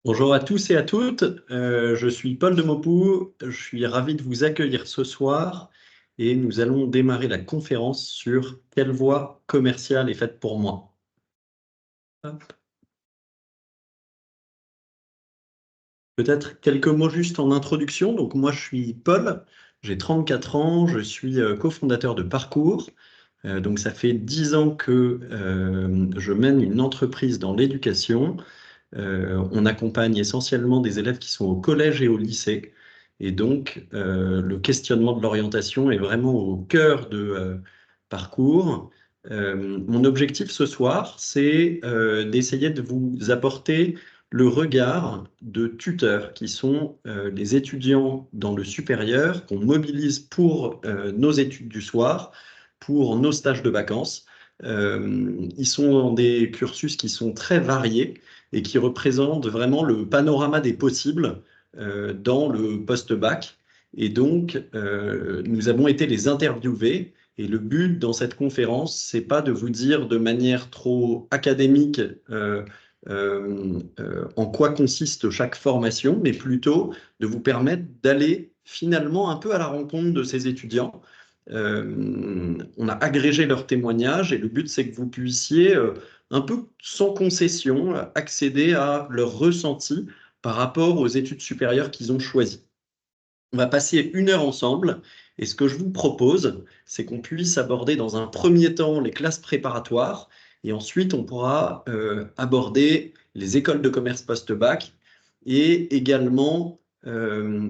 Bonjour à tous et à toutes, je suis Paul de Maupoux, je suis ravi de vous accueillir ce soir et nous allons démarrer la conférence sur quelle voie commerciale est faite pour moi. Hop. Peut-être quelques mots juste en introduction. Donc moi je suis Paul, j'ai 34 ans, je suis cofondateur de Parcours. Donc ça fait 10 ans que je mène une entreprise dans l'éducation. On accompagne essentiellement des élèves qui sont au collège et au lycée. Et donc, le questionnement de l'orientation est vraiment au cœur de Parcours. Mon objectif ce soir, c'est d'essayer de vous apporter le regard de tuteurs qui sont les étudiants dans le supérieur qu'on mobilise pour nos études du soir, pour nos stages de vacances. Ils sont dans des cursus qui sont très variés et qui représente vraiment le panorama des possibles dans le post-bac. Et donc, nous avons été les interviewer. Et le but dans cette conférence, c'est pas de vous dire de manière trop académique en quoi consiste chaque formation, mais plutôt de vous permettre d'aller finalement un peu à la rencontre de ces étudiants. On a agrégé leurs témoignages et le but, c'est que vous puissiez un peu sans concession, accéder à leur ressenti par rapport aux études supérieures qu'ils ont choisies. On va passer 1 heure ensemble et ce que je vous propose, c'est qu'on puisse aborder dans un premier temps les classes préparatoires et ensuite on pourra aborder les écoles de commerce post-bac et également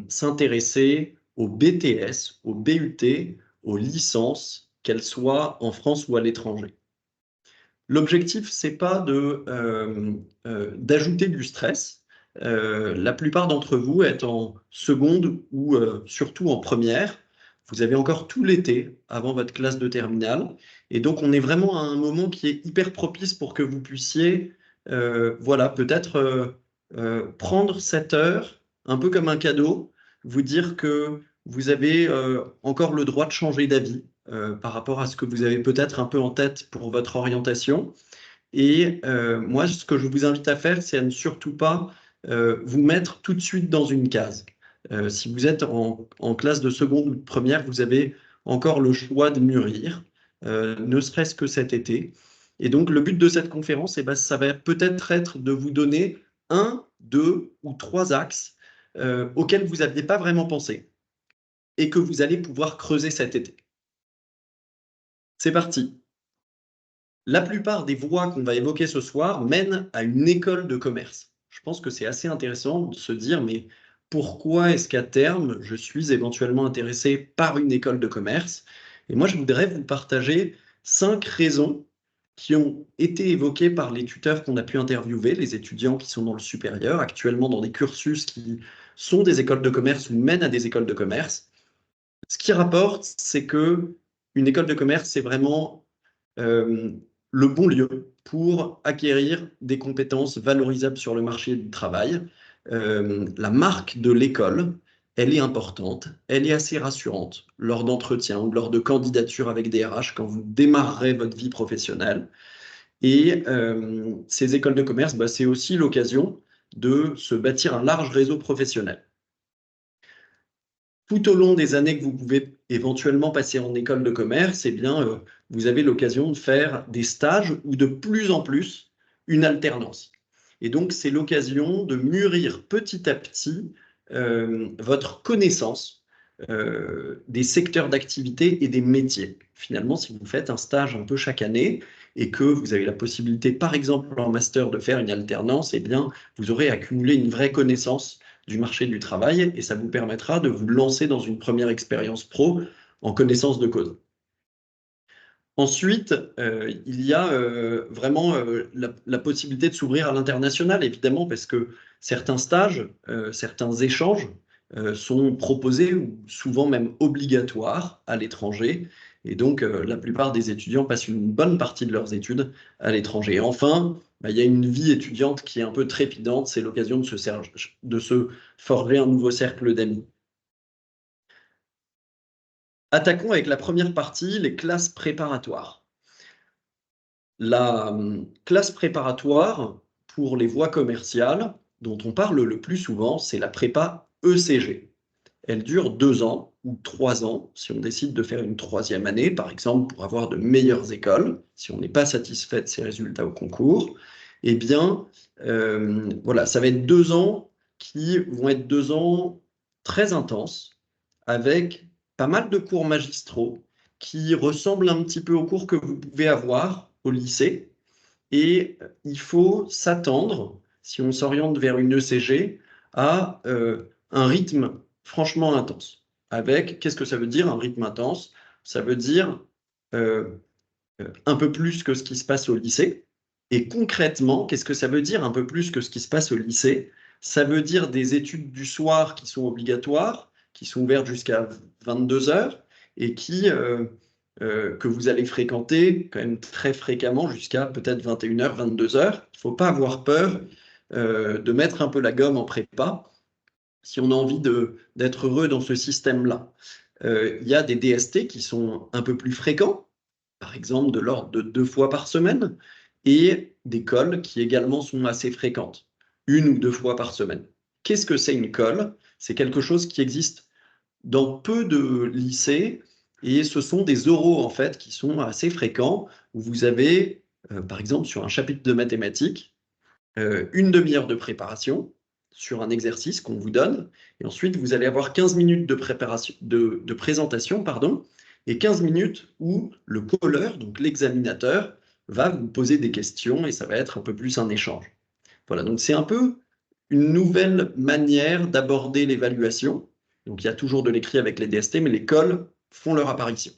s'intéresser aux BTS, aux BUT, aux licences, qu'elles soient en France ou à l'étranger. L'objectif, c'est pas d'ajouter du stress. La plupart d'entre vous êtes en seconde ou surtout en première. Vous avez encore tout l'été avant votre classe de terminale. Et donc, on est vraiment à un moment qui est hyper propice pour que vous puissiez, voilà, peut-être prendre cette heure un peu comme un cadeau, vous dire que vous avez encore le droit de changer d'avis par rapport à ce que vous avez peut-être un peu en tête pour votre orientation. Et moi, ce que je vous invite à faire, c'est à ne surtout pas vous mettre tout de suite dans une case. Si vous êtes en classe de seconde ou de première, vous avez encore le choix de mûrir, ne serait-ce que cet été. Et donc, le but de cette conférence, eh ben, ça va peut-être être de vous donner 1, 2 ou 3 axes auxquels vous n'aviez pas vraiment pensé et que vous allez pouvoir creuser cet été. C'est parti. La plupart des voies qu'on va évoquer ce soir mènent à une école de commerce. Je pense que c'est assez intéressant de se dire, mais pourquoi est-ce qu'à terme, je suis éventuellement intéressé par une école de commerce? Et moi, je voudrais vous partager 5 raisons qui ont été évoquées par les tuteurs qu'on a pu interviewer, les étudiants qui sont dans le supérieur, actuellement dans des cursus qui sont des écoles de commerce ou mènent à des écoles de commerce. Ce qui rapporte, c'est que une école de commerce, c'est vraiment le bon lieu pour acquérir des compétences valorisables sur le marché du travail. La marque de l'école, elle est importante, elle est assez rassurante lors d'entretiens ou lors de candidatures avec des RH quand vous démarrerez votre vie professionnelle. Et ces écoles de commerce, bah, c'est aussi l'occasion de se bâtir un large réseau professionnel. Tout au long des années que vous pouvez éventuellement passer en école de commerce, eh bien, vous avez l'occasion de faire des stages ou de plus en plus une alternance. Et donc, c'est l'occasion de mûrir petit à petit votre connaissance des secteurs d'activité et des métiers. Finalement, si vous faites un stage un peu chaque année et que vous avez la possibilité, par exemple, en master, de faire une alternance, eh bien, vous aurez accumulé une vraie connaissance du marché du travail et ça vous permettra de vous lancer dans une première expérience pro en connaissance de cause. Ensuite, il y a vraiment la possibilité de s'ouvrir à l'international, évidemment, parce que certains stages, certains échanges sont proposés ou souvent même obligatoires à l'étranger. Et donc, la plupart des étudiants passent une bonne partie de leurs études à l'étranger. Et enfin, bah, il y a une vie étudiante qui est un peu trépidante. C'est l'occasion de se forger un nouveau cercle d'amis. Attaquons avec la première partie, les classes préparatoires. La classe préparatoire pour les voies commerciales, dont on parle le plus souvent, c'est la prépa ECG. Elle dure 2 ans ou 3 ans, si on décide de faire une 3e année, par exemple, pour avoir de meilleures écoles, si on n'est pas satisfait de ses résultats au concours. Eh bien, voilà, ça va être 2 ans qui vont être 2 ans très intenses, avec pas mal de cours magistraux qui ressemblent un petit peu aux cours que vous pouvez avoir au lycée. Et il faut s'attendre, si on s'oriente vers une ECG, à un rythme franchement intense. Avec, qu'est-ce que ça veut dire un rythme intense? Ça veut dire euh, un peu plus que ce qui se passe au lycée. Et concrètement, qu'est-ce que ça veut dire un peu plus que ce qui se passe au lycée? Ça veut dire des études du soir qui sont obligatoires, qui sont ouvertes jusqu'à 22 heures et que vous allez fréquenter quand même très fréquemment jusqu'à peut-être 21 heures, 22 heures. Il ne faut pas avoir peur de mettre un peu la gomme en prépa si on a envie d'être heureux dans ce système-là. Il y a des DST qui sont un peu plus fréquents, par exemple de l'ordre de 2 fois par semaine, et des cols qui également sont assez fréquentes, 1 ou 2 fois par semaine. Qu'est-ce que c'est une colle? C'est quelque chose qui existe dans peu de lycées, et ce sont des oraux en fait qui sont assez fréquents, où vous avez, par exemple, sur un chapitre de mathématiques, une demi-heure de préparation sur un exercice qu'on vous donne, et ensuite vous allez avoir 15 minutes de présentation, pardon, et 15 minutes où le colleur, donc l'examinateur, va vous poser des questions et ça va être un peu plus un échange. Voilà, donc c'est un peu une nouvelle manière d'aborder l'évaluation. Donc il y a toujours de l'écrit avec les DST, mais les cols font leur apparition.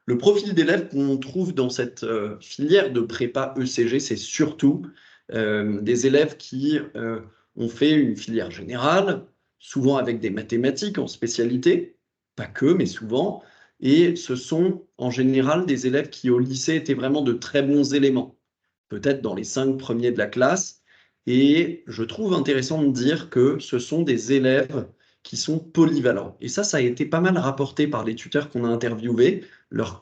Le profil d'élèves qu'on trouve dans cette filière de prépa ECG, c'est surtout des élèves qui ont fait une filière générale, souvent avec des mathématiques en spécialité, pas que, mais souvent, et ce sont en général des élèves qui au lycée étaient vraiment de très bons éléments, peut-être dans les 5 premiers de la classe, et je trouve intéressant de dire que ce sont des élèves qui sont polyvalents. Et ça a été pas mal rapporté par les tuteurs qu'on a interviewés.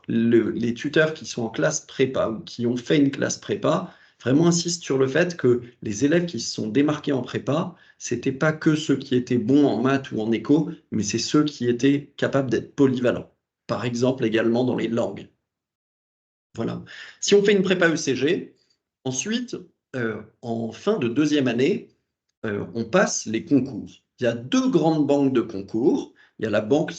Les tuteurs qui sont en classe prépa ou qui ont fait une classe prépa vraiment insistent sur le fait que les élèves qui se sont démarqués en prépa, c'était pas que ceux qui étaient bons en maths ou en éco, mais c'est ceux qui étaient capables d'être polyvalents. Par exemple, également dans les langues. Voilà. Si on fait une prépa ECG, ensuite, en fin de 2e année, on passe les concours. Il y a 2 grandes banques de concours. Il y a la banque,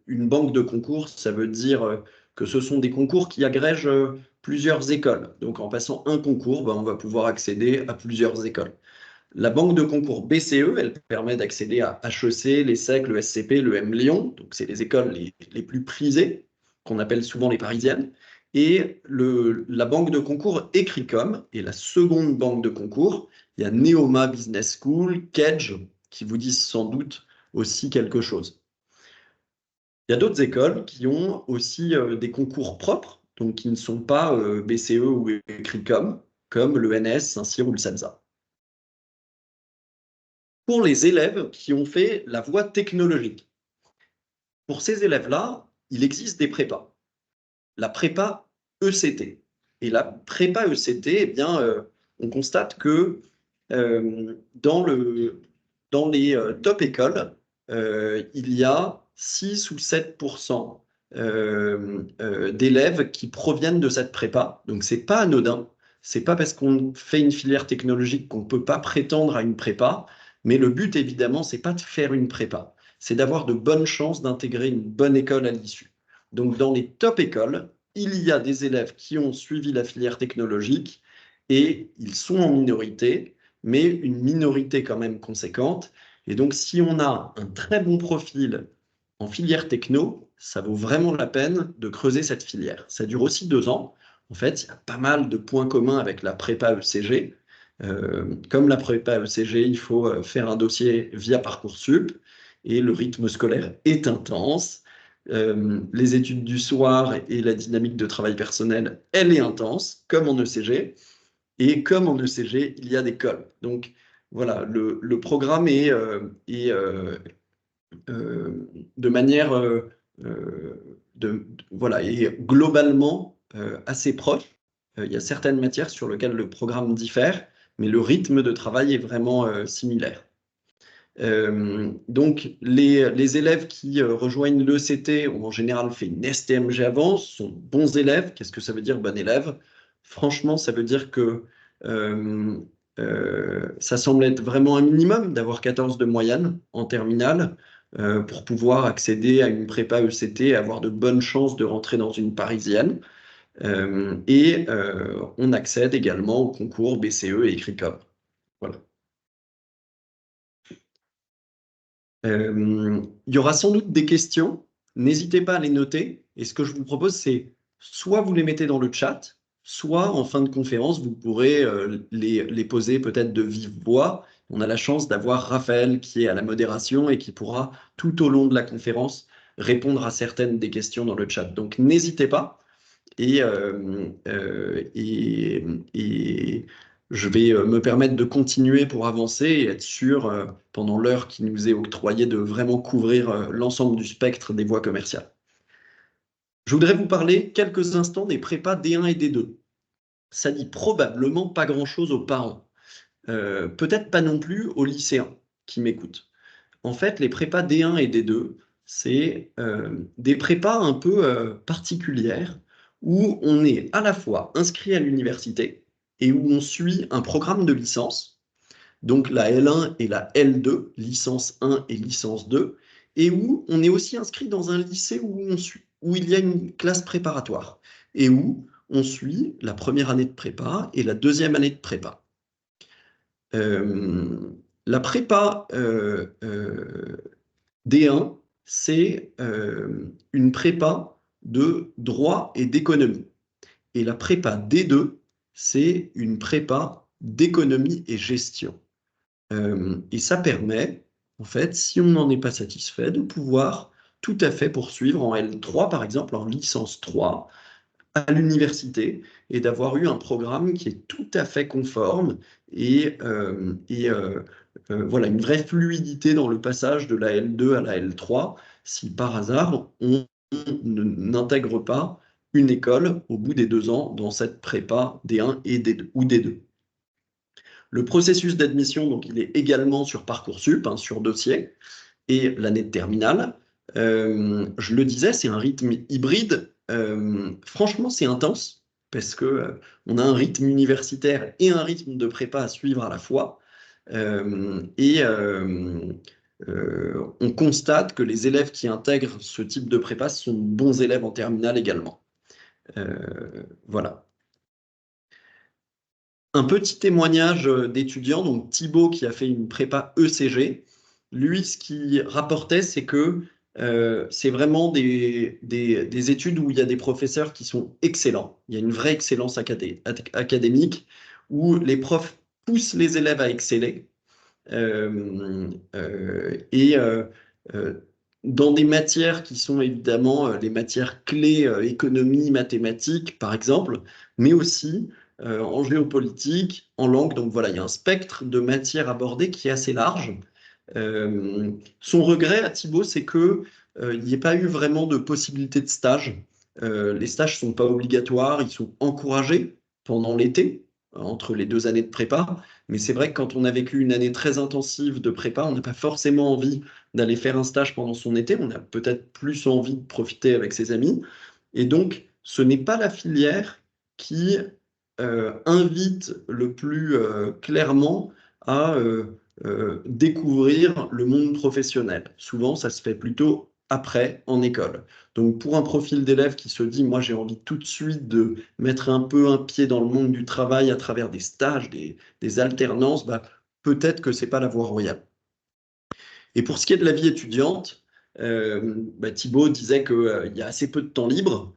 une banque de concours, ça veut dire que ce sont des concours qui agrègent plusieurs écoles. Donc en passant un concours, ben, on va pouvoir accéder à plusieurs écoles. La banque de concours BCE, elle permet d'accéder à HEC, l'ESSEC, le SCP, le M Lyon. Donc c'est les écoles les plus prisées, qu'on appelle souvent les parisiennes. Et la banque de concours Ecricom est la seconde banque de concours. Il y a Neoma Business School, Kedge, qui vous disent sans doute aussi quelque chose. Il y a d'autres écoles qui ont aussi des concours propres, donc qui ne sont pas BCE ou Ecricom, comme le NS, Saint-Cyr ou le SEMSA. Pour les élèves qui ont fait la voie technologique, pour ces élèves-là, il existe des prépas. La prépa ECT. Et la prépa ECT, eh bien, on constate que dans les top écoles, il y a 6 ou 7% d'élèves qui proviennent de cette prépa. Donc, ce n'est pas anodin. Ce n'est pas parce qu'on fait une filière technologique qu'on ne peut pas prétendre à une prépa. Mais le but, évidemment, ce n'est pas de faire une prépa. C'est d'avoir de bonnes chances d'intégrer une bonne école à l'issue. Donc, dans les top écoles, il y a des élèves qui ont suivi la filière technologique et ils sont en minorité, mais une minorité quand même conséquente. Et donc, si on a un très bon profil en filière techno, ça vaut vraiment la peine de creuser cette filière. Ça dure aussi 2 ans. En fait, il y a pas mal de points communs avec la prépa ECG. Comme la prépa ECG, il faut faire un dossier via Parcoursup et le rythme scolaire est intense. Les études du soir et la dynamique de travail personnel, elle est intense, comme en ECG. Et comme en ECG, il y a des cols. Donc voilà, le programme est de manière voilà, est globalement assez proche. Il y a certaines matières sur lesquelles le programme diffère, mais le rythme de travail est vraiment similaire. Donc, les élèves qui rejoignent l'ECT ont en général fait une STMG avant, sont bons élèves. Qu'est-ce que ça veut dire, bon élève? Franchement, ça veut dire que ça semble être vraiment un minimum d'avoir 14 de moyenne en terminale pour pouvoir accéder à une prépa ECT et avoir de bonnes chances de rentrer dans une parisienne. On accède également au concours BCE et Écricom. Voilà. Il y aura sans doute des questions. N'hésitez pas à les noter. Et ce que je vous propose, c'est soit vous les mettez dans le chat, soit en fin de conférence, vous pourrez les poser peut-être de vive voix. On a la chance d'avoir Raphaël qui est à la modération et qui pourra tout au long de la conférence répondre à certaines des questions dans le chat. Donc n'hésitez pas. Et, euh, euh, et, et je vais me permettre de continuer pour avancer et être sûr, pendant l'heure qui nous est octroyée, de vraiment couvrir l'ensemble du spectre des voies commerciales. Je voudrais vous parler quelques instants des prépas D1 et D2. Ça dit probablement pas grand-chose aux parents, peut-être pas non plus aux lycéens qui m'écoutent. En fait, les prépas D1 et D2, c'est des prépas un peu particulières où on est à la fois inscrit à l'université et où on suit un programme de licence, donc la L1 et la L2, licence 1 et licence 2, et où on est aussi inscrit dans un lycée où il y a une classe préparatoire et où on suit la première année de prépa et la deuxième année de prépa. La prépa D1, c'est une prépa de droit et d'économie. Et la prépa D2, c'est une prépa d'économie et gestion. Et ça permet, en fait, si on n'en est pas satisfait, de pouvoir tout à fait poursuivre en L3, par exemple, en licence 3, à l'université, et d'avoir eu un programme qui est tout à fait conforme et voilà, une vraie fluidité dans le passage de la L2 à la L3, si par hasard on n'intègre pas une école au bout des 2 ans dans cette prépa D1 et D2, ou D2. Le processus d'admission, donc, il est également sur Parcoursup, hein, sur dossier, et l'année de terminale. Je le disais, c'est un rythme hybride. Franchement, c'est intense parce que on a un rythme universitaire et un rythme de prépa à suivre à la fois. On constate que les élèves qui intègrent ce type de prépa sont bons élèves en terminale également. Voilà. Un petit témoignage d'étudiant, donc Thibaut qui a fait une prépa ECG. Lui, ce qu'il rapportait, c'est que c'est vraiment des études où il y a des professeurs qui sont excellents. Il y a une vraie excellence académique où les profs poussent les élèves à exceller. Euh, euh, et euh, euh, dans des matières qui sont évidemment les matières clés, économie, mathématiques, par exemple, mais aussi en géopolitique, en langue. Donc voilà, il y a un spectre de matières abordées qui est assez large. Son regret à Thibaut, c'est que il n'y ait pas eu vraiment de possibilité de stage. Les stages ne sont pas obligatoires, ils sont encouragés pendant l'été, entre les 2 années de prépa. Mais c'est vrai que quand on a vécu une année très intensive de prépa, on n'a pas forcément envie d'aller faire un stage pendant son été. On a peut-être plus envie de profiter avec ses amis. Et donc, ce n'est pas la filière qui invite le plus clairement à découvrir le monde professionnel. Souvent, ça se fait plutôt après, en école. Donc, pour un profil d'élève qui se dit, moi, j'ai envie tout de suite de mettre un peu un pied dans le monde du travail à travers des stages, des alternances, bah, peut-être que c'est pas la voie royale. Et pour ce qui est de la vie étudiante, Thibaut disait qu'il y a assez peu de temps libre,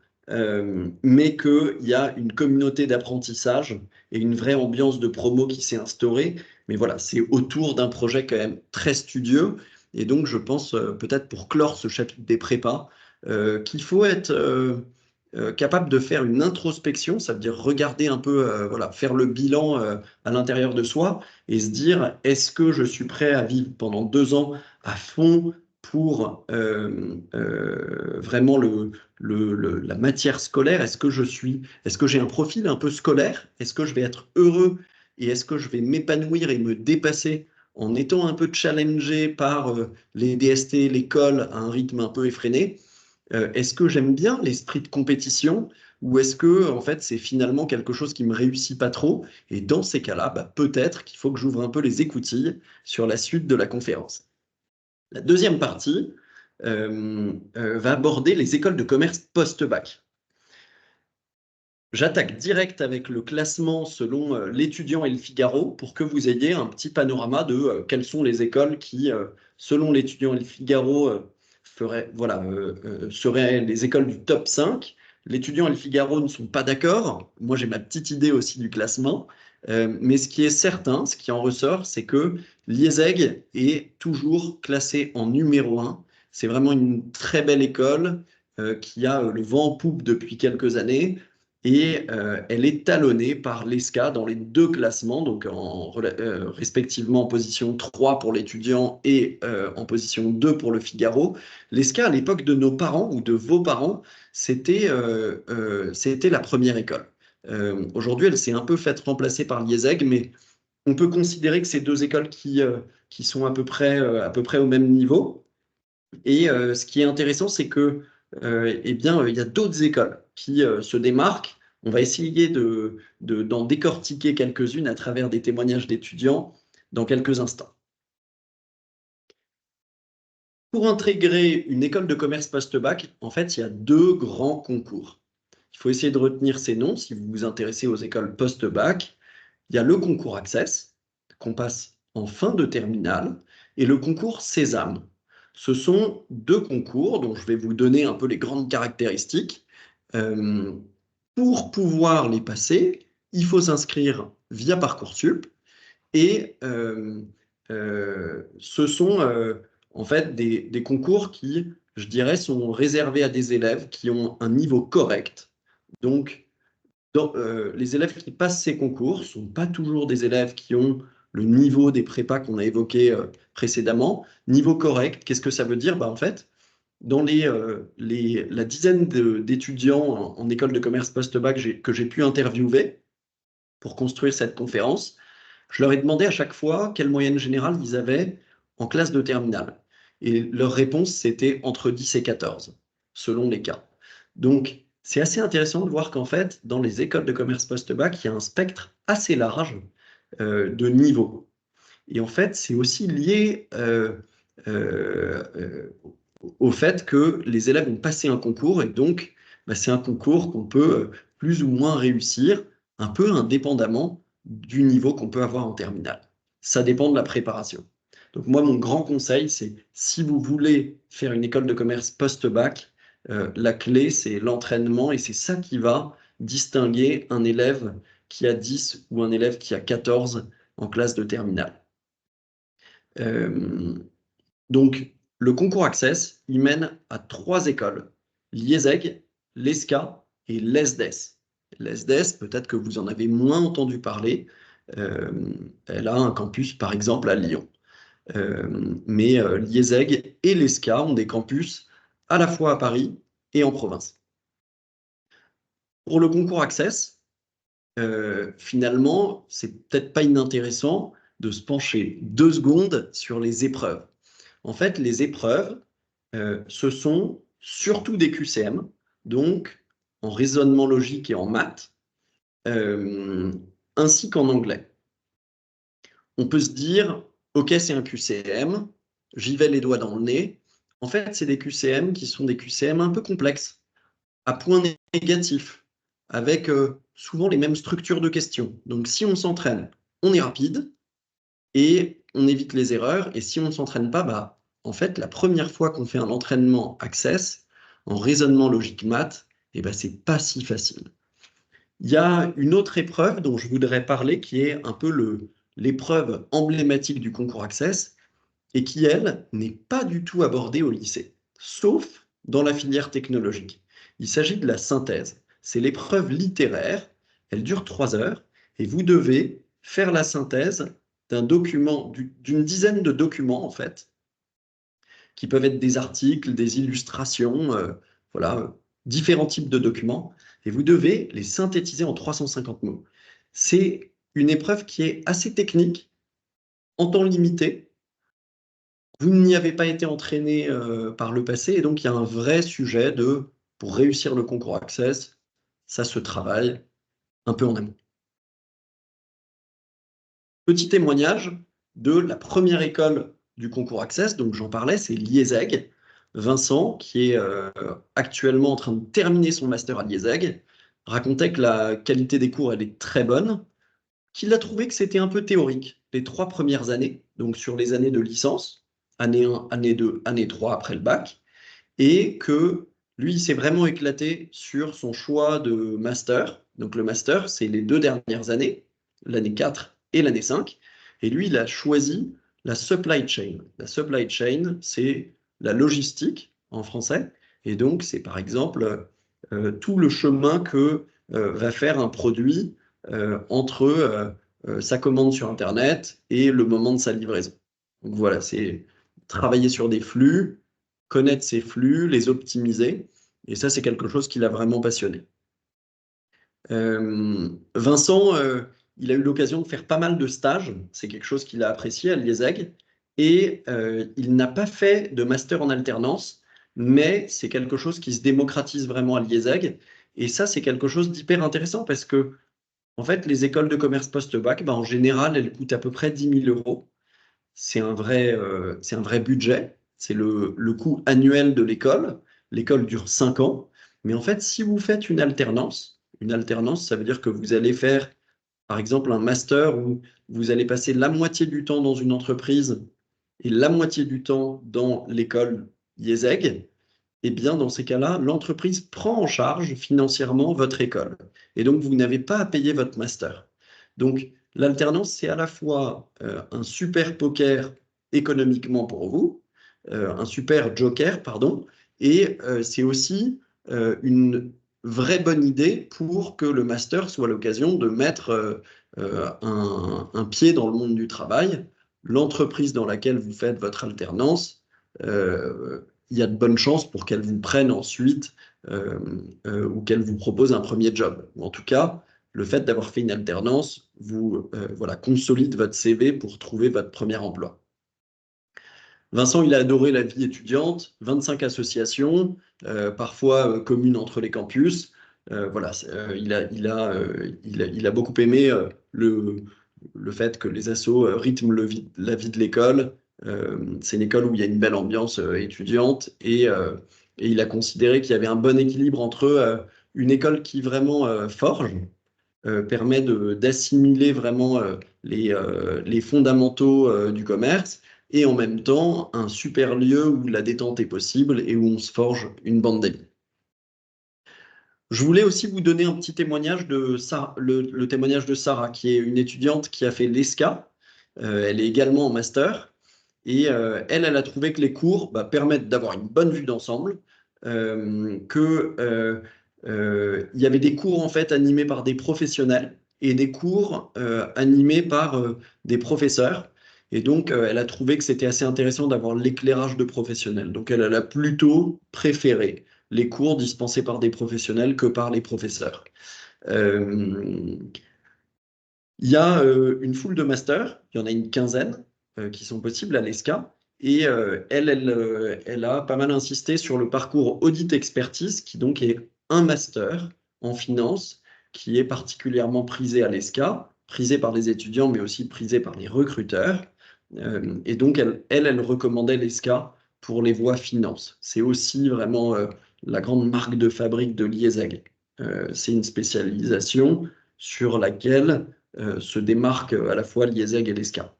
mais qu'il y a une communauté d'apprentissage et une vraie ambiance de promo qui s'est instaurée. Mais voilà, c'est autour d'un projet quand même très studieux. Et donc, je pense, peut-être pour clore ce chapitre des prépas, qu'il faut être capable de faire une introspection, ça veut dire regarder un peu, voilà, faire le bilan à l'intérieur de soi et se dire, est-ce que je suis prêt à vivre pendant 2 ans à fond pour vraiment la matière scolaire? Est-ce que j'ai un profil un peu scolaire? Est-ce que je vais être heureux et est-ce que je vais m'épanouir et me dépasser en étant un peu challengé par les DST, l'école à un rythme un peu effréné? Est-ce que j'aime bien l'esprit de compétition ou est-ce que en fait c'est finalement quelque chose qui me réussit pas trop? Et dans ces cas-là, bah, peut-être qu'il faut que j'ouvre un peu les écoutilles sur la suite de la conférence. La deuxième partie va aborder les écoles de commerce post-bac. J'attaque direct avec le classement selon l'étudiant et le Figaro pour que vous ayez un petit panorama de quelles sont les écoles qui, selon l'étudiant et le Figaro, seraient les écoles du top 5. L'étudiant et le Figaro ne sont pas d'accord. Moi, j'ai ma petite idée aussi du classement. Mais ce qui est certain, ce qui en ressort, c'est que l'IESEG est toujours classé en numéro 1. C'est vraiment une très belle école qui a le vent en poupe depuis quelques années et elle est talonnée par l'ESCA dans les deux classements, donc respectivement en position 3 pour l'étudiant et en position 2 pour le Figaro. L'ESCA, à l'époque de nos parents ou de vos parents, c'était la première école. Aujourd'hui, elle s'est un peu faite remplacer par l'IESEG, mais on peut considérer que c'est deux écoles qui sont à peu près au même niveau. Et ce qui est intéressant, c'est que, eh bien, il y a d'autres écoles qui se démarquent. On va essayer d'en décortiquer quelques-unes à travers des témoignages d'étudiants dans quelques instants. Pour intégrer une école de commerce post-bac, en fait, il y a deux grands concours. Il faut essayer de retenir ces noms si vous vous intéressez aux écoles post-bac. Il y a le concours Access, qu'on passe en fin de terminale, et le concours Sésame. Ce sont deux concours dont je vais vous donner un peu les grandes caractéristiques. Pour pouvoir les passer, il faut s'inscrire via Parcoursup, et ce sont en fait des concours qui, je dirais, sont réservés à des élèves qui ont un niveau correct. Donc, les élèves qui passent ces concours ne sont pas toujours des élèves qui ont le niveau des prépas qu'on a évoqué précédemment. Niveau correct, qu'est-ce que ça veut dire? En fait, dans la dizaine d'étudiants en école de commerce post-bac que j'ai pu interviewer pour construire cette conférence, je leur ai demandé à chaque fois quelle moyenne générale ils avaient en classe de terminale. Et leur réponse, c'était entre 10 et 14, selon les cas. Donc, c'est assez intéressant de voir qu'en fait, dans les écoles de commerce post-bac, il y a un spectre assez large de niveaux. Et en fait, c'est aussi lié au fait que les élèves ont passé un concours et donc, c'est un concours qu'on peut plus ou moins réussir, un peu indépendamment du niveau qu'on peut avoir en terminale. Ça dépend de la préparation. Donc moi, mon grand conseil, c'est si vous voulez faire une école de commerce post-bac, la clé, c'est l'entraînement et c'est ça qui va distinguer un élève qui a 10 ou un élève qui a 14 en classe de terminale. Donc, le concours Access, il mène à 3 écoles, l'IESEG, l'ESCA et l'ESDES. L'ESDES, peut-être que vous en avez moins entendu parler, elle a un campus par exemple à Lyon. Mais l'IESEG et l'ESCA ont des campus à la fois à Paris et en province. Pour le concours Access, finalement, c'est peut-être pas inintéressant de se pencher 2 secondes sur les épreuves. En fait, les épreuves, ce sont surtout des QCM, donc en raisonnement logique et en maths, ainsi qu'en anglais. On peut se dire, OK, c'est un QCM, j'y vais les doigts dans le nez. En fait, c'est des QCM qui sont des QCM un peu complexes, à points négatifs, avec souvent les mêmes structures de questions. Donc, si on s'entraîne, on est rapide et on évite les erreurs. Et si on ne s'entraîne pas, en fait, la première fois qu'on fait un entraînement Access, en raisonnement logique maths, c'est pas si facile. Il y a une autre épreuve dont je voudrais parler qui est un peu l'épreuve emblématique du concours Access et qui, elle, n'est pas du tout abordée au lycée, sauf dans la filière technologique. Il s'agit de la synthèse. C'est l'épreuve littéraire, elle dure 3 heures et vous devez faire la synthèse d'un document, d'une dizaine de documents en fait, qui peuvent être des articles, des illustrations, voilà, différents types de documents, et vous devez les synthétiser en 350 mots. C'est une épreuve qui est assez technique, en temps limité. Vous n'y avez pas été entraîné par le passé, et donc il y a un vrai sujet pour réussir le concours Access, ça se travaille un peu en amont. Petit témoignage de la première école du concours Access, donc j'en parlais, c'est l'IESEG. Vincent, qui est actuellement en train de terminer son master à l'IESEG, racontait que la qualité des cours, elle est très bonne, qu'il a trouvé que c'était un peu théorique les 3 premières années, donc sur les années de licence, année 1, année 2, année 3 après le bac, et que lui, il s'est vraiment éclaté sur son choix de master. Donc le master, c'est les 2 dernières années, l'année 4 et l'année 5, et lui, il a choisi la supply chain. La supply chain, c'est la logistique en français, et donc c'est par exemple tout le chemin que va faire un produit entre sa commande sur Internet et le moment de sa livraison. Donc voilà, c'est travailler sur des flux, connaître ces flux, les optimiser. Et ça, c'est quelque chose qui l'a vraiment passionné. Vincent, il a eu l'occasion de faire pas mal de stages. C'est quelque chose qu'il a apprécié à l'IESEG. Et il n'a pas fait de master en alternance, mais c'est quelque chose qui se démocratise vraiment à l'IESEG. Et ça, c'est quelque chose d'hyper intéressant parce que, en fait, les écoles de commerce post-bac, ben, en général, elles coûtent à peu près 10 000 euros. C'est un vrai budget. C'est le coût annuel de l'école. L'école dure 5 ans. Mais en fait, si vous faites une alternance, ça veut dire que vous allez faire, par exemple, un master où vous allez passer la moitié du temps dans une entreprise et la moitié du temps dans l'école IESEG. Eh bien, dans ces cas-là, l'entreprise prend en charge financièrement votre école. Et donc, vous n'avez pas à payer votre master. Donc, l'alternance, c'est à la fois un super poker économiquement pour vous, un super joker, pardon, et c'est aussi une vraie bonne idée pour que le master soit l'occasion de mettre un pied dans le monde du travail. L'entreprise dans laquelle vous faites votre alternance, il y a de bonnes chances pour qu'elle vous prenne ensuite ou qu'elle vous propose un premier job. Ou en tout cas, le fait d'avoir fait une alternance vous voilà, consolide votre CV pour trouver votre premier emploi. Vincent, il a adoré la vie étudiante, 25 associations, parfois communes entre les campus. Voilà, il a beaucoup aimé le fait que les assos rythment la vie de l'école. C'est une école où il y a une belle ambiance étudiante et il a considéré qu'il y avait un bon équilibre entre une école qui vraiment forge, permet d'assimiler vraiment les fondamentaux du commerce et en même temps un super lieu où la détente est possible et où on se forge une bande d'amis. Je voulais aussi vous donner un petit témoignage de Sarah, le témoignage de Sarah, qui est une étudiante qui a fait l'ESCA. Elle est également en master. Et elle a trouvé que les cours permettent d'avoir une bonne vue d'ensemble, il y avait des cours en fait animés par des professionnels et des cours animés par des professeurs. Et donc, elle a trouvé que c'était assez intéressant d'avoir l'éclairage de professionnels. Donc, elle a plutôt préféré les cours dispensés par des professionnels que par les professeurs. Euh, il y a une foule de masters, il y en a une quinzaine qui sont possibles à l'ESCA. Et elle a pas mal insisté sur le parcours audit expertise, qui donc est un master en finance, qui est particulièrement prisé à l'ESCA, prisé par les étudiants, mais aussi prisé par les recruteurs. Et donc, elle recommandait l'ESCA pour les voies finance. C'est aussi vraiment la grande marque de fabrique de l'IESEG. C'est une spécialisation sur laquelle se démarquent à la fois l'IESEG et l'ESCA.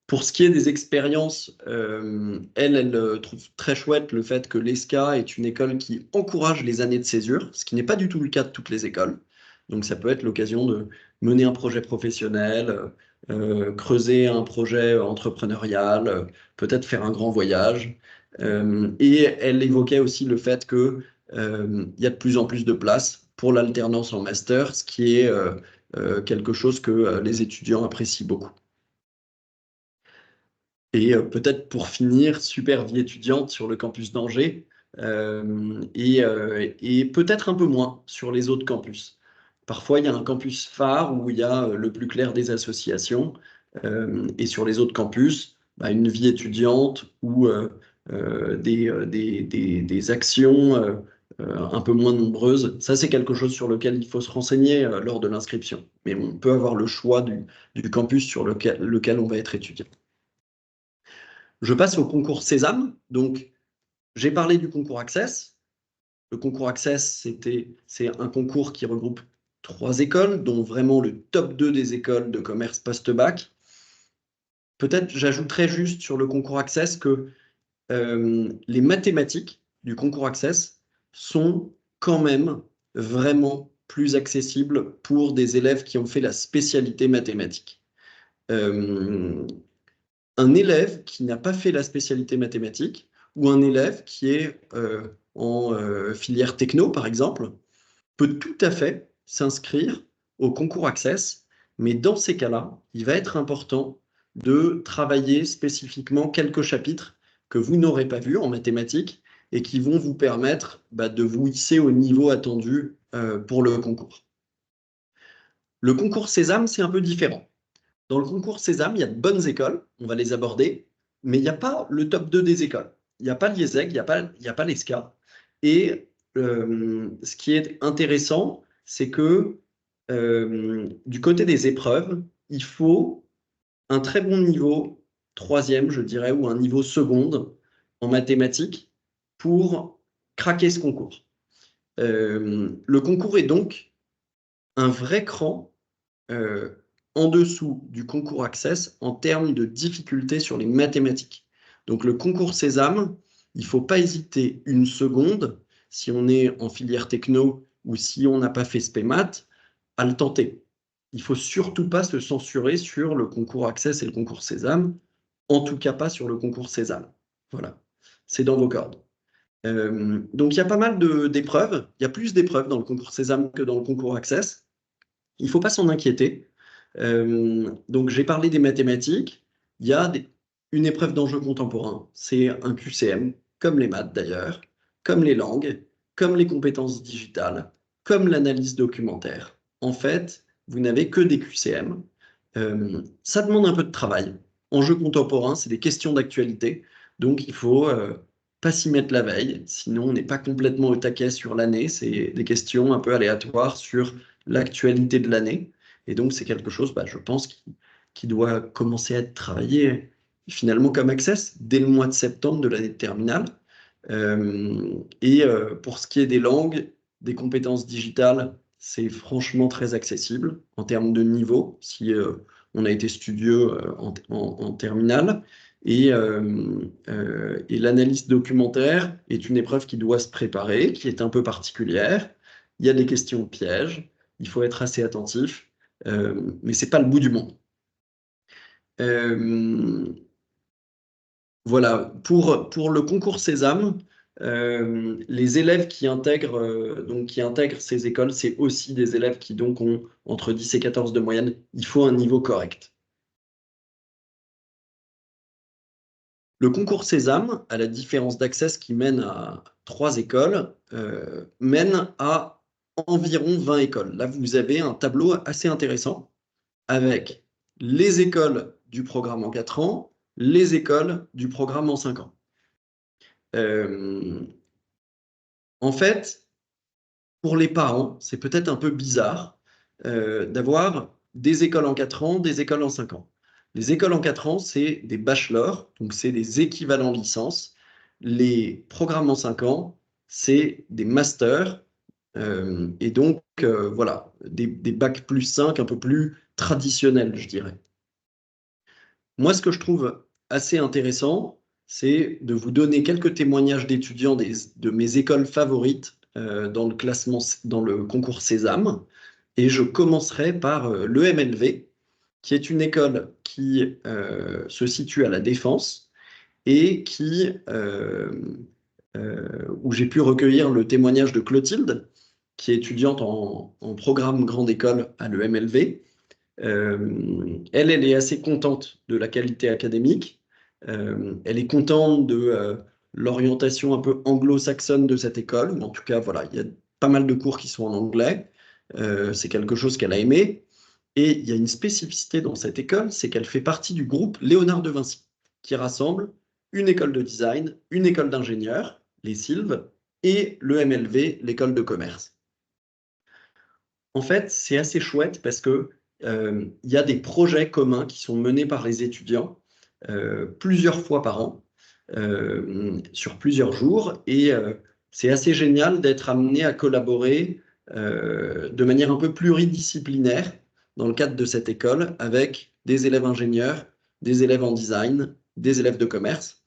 Pour ce qui est des expériences, elle trouve très chouette le fait que l'ESCA est une école qui encourage les années de césure, ce qui n'est pas du tout le cas de toutes les écoles. Donc ça peut être l'occasion de mener un projet professionnel, creuser un projet entrepreneurial, peut-être faire un grand voyage. Et elle évoquait aussi le fait qu'il y a de plus en plus de place pour l'alternance en master, ce qui est quelque chose que les étudiants apprécient beaucoup. Et peut-être pour finir, super vie étudiante sur le campus d'Angers et peut-être un peu moins sur les autres campus. Parfois, il y a un campus phare où il y a le plus clair des associations, et sur les autres campus, bah, une vie étudiante ou des actions un peu moins nombreuses. Ça, c'est quelque chose sur lequel il faut se renseigner lors de l'inscription. Mais on peut avoir le choix du campus sur lequel on va être étudiant. Je passe au concours Sésame. Donc, j'ai parlé du concours Access. Le concours Access, c'est un concours qui regroupe 3 écoles, dont vraiment le top 2 des écoles de commerce post-bac. Peut-être j'ajouterais juste sur le concours Access que les mathématiques du concours Access sont quand même vraiment plus accessibles pour des élèves qui ont fait la spécialité mathématiques. Un élève qui n'a pas fait la spécialité mathématique ou un élève qui est en filière techno, par exemple, peut tout à fait s'inscrire au concours Access, mais dans ces cas-là, il va être important de travailler spécifiquement quelques chapitres que vous n'aurez pas vus en mathématiques et qui vont vous permettre de vous hisser au niveau attendu pour le concours. Le concours Sésame, c'est un peu différent. Dans le concours Sésame, il y a de bonnes écoles, on va les aborder, mais il n'y a pas le top 2 des écoles. Il n'y a pas l'IESEG, il n'y a pas l'ESCA. Et ce qui est intéressant, c'est que du côté des épreuves, il faut un très bon niveau, 3e, je dirais, ou un niveau seconde en mathématiques pour craquer ce concours. Le concours est donc un vrai cran en dessous du concours Access en termes de difficulté sur les mathématiques. Donc le concours Sésame, il ne faut pas hésiter une seconde, si on est en filière techno ou si on n'a pas fait spémat, à le tenter. Il ne faut surtout pas se censurer sur le concours Access et le concours Sésame, en tout cas pas sur le concours Sésame. Voilà, c'est dans vos cordes. Donc il y a pas mal d'épreuves, il y a plus d'épreuves dans le concours Sésame que dans le concours Access. Il ne faut pas s'en inquiéter. Donc, j'ai parlé des mathématiques. Il y a une épreuve d'enjeu contemporain. C'est un QCM, comme les maths d'ailleurs, comme les langues, comme les compétences digitales, comme l'analyse documentaire. En fait, vous n'avez que des QCM. Ça demande un peu de travail. Enjeu contemporain, c'est des questions d'actualité. Donc, il faut pas s'y mettre la veille. Sinon, on n'est pas complètement au taquet sur l'année. C'est des questions un peu aléatoires sur l'actualité de l'année. Et donc, c'est quelque chose, je pense, qui doit commencer à être travaillé finalement comme Access dès le mois de septembre de l'année de terminale. Pour ce qui est des langues, des compétences digitales, c'est franchement très accessible en termes de niveau, si on a été studieux en terminale. Et l'analyse documentaire est une épreuve qui doit se préparer, qui est un peu particulière. Il y a des questions pièges, il faut être assez attentif, mais ce n'est pas le bout du monde. Voilà, pour le concours Sésame, les élèves qui intègrent ces écoles, c'est aussi des élèves qui donc ont entre 10 et 14 de moyenne. Il faut un niveau correct. Le concours Sésame, à la différence d'Access qui mène à 3 écoles, mène à environ 20 écoles. Là, vous avez un tableau assez intéressant avec les écoles du programme en 4 ans, les écoles du programme en 5 ans. En fait, pour les parents, c'est peut-être un peu bizarre d'avoir des écoles en 4 ans, des écoles en 5 ans. Les écoles en 4 ans, c'est des bachelors, donc c'est des équivalents licences. Les programmes en 5 ans, c'est des masters. Et donc, voilà, des bacs plus 5, un peu plus traditionnels, je dirais. Moi, ce que je trouve assez intéressant, c'est de vous donner quelques témoignages d'étudiants de mes écoles favorites dans le classement, dans le concours Sésame. Et je commencerai par l'EMLV, qui est une école qui se situe à La Défense et où j'ai pu recueillir le témoignage de Clotilde, qui est étudiante en programme grande école à l'EMLV. Elle est assez contente de la qualité académique. Elle est contente de l'orientation un peu anglo-saxonne de cette école. En tout cas, voilà, il y a pas mal de cours qui sont en anglais. C'est quelque chose qu'elle a aimé. Et il y a une spécificité dans cette école, c'est qu'elle fait partie du groupe Léonard de Vinci, qui rassemble une école de design, une école d'ingénieurs, les Sylves, et le MLV, l'école de commerce. En fait, c'est assez chouette parce que il y a des projets communs qui sont menés par les étudiants plusieurs fois par an, sur plusieurs jours, et c'est assez génial d'être amené à collaborer de manière un peu pluridisciplinaire dans le cadre de cette école avec des élèves ingénieurs, des élèves en design, des élèves de commerce.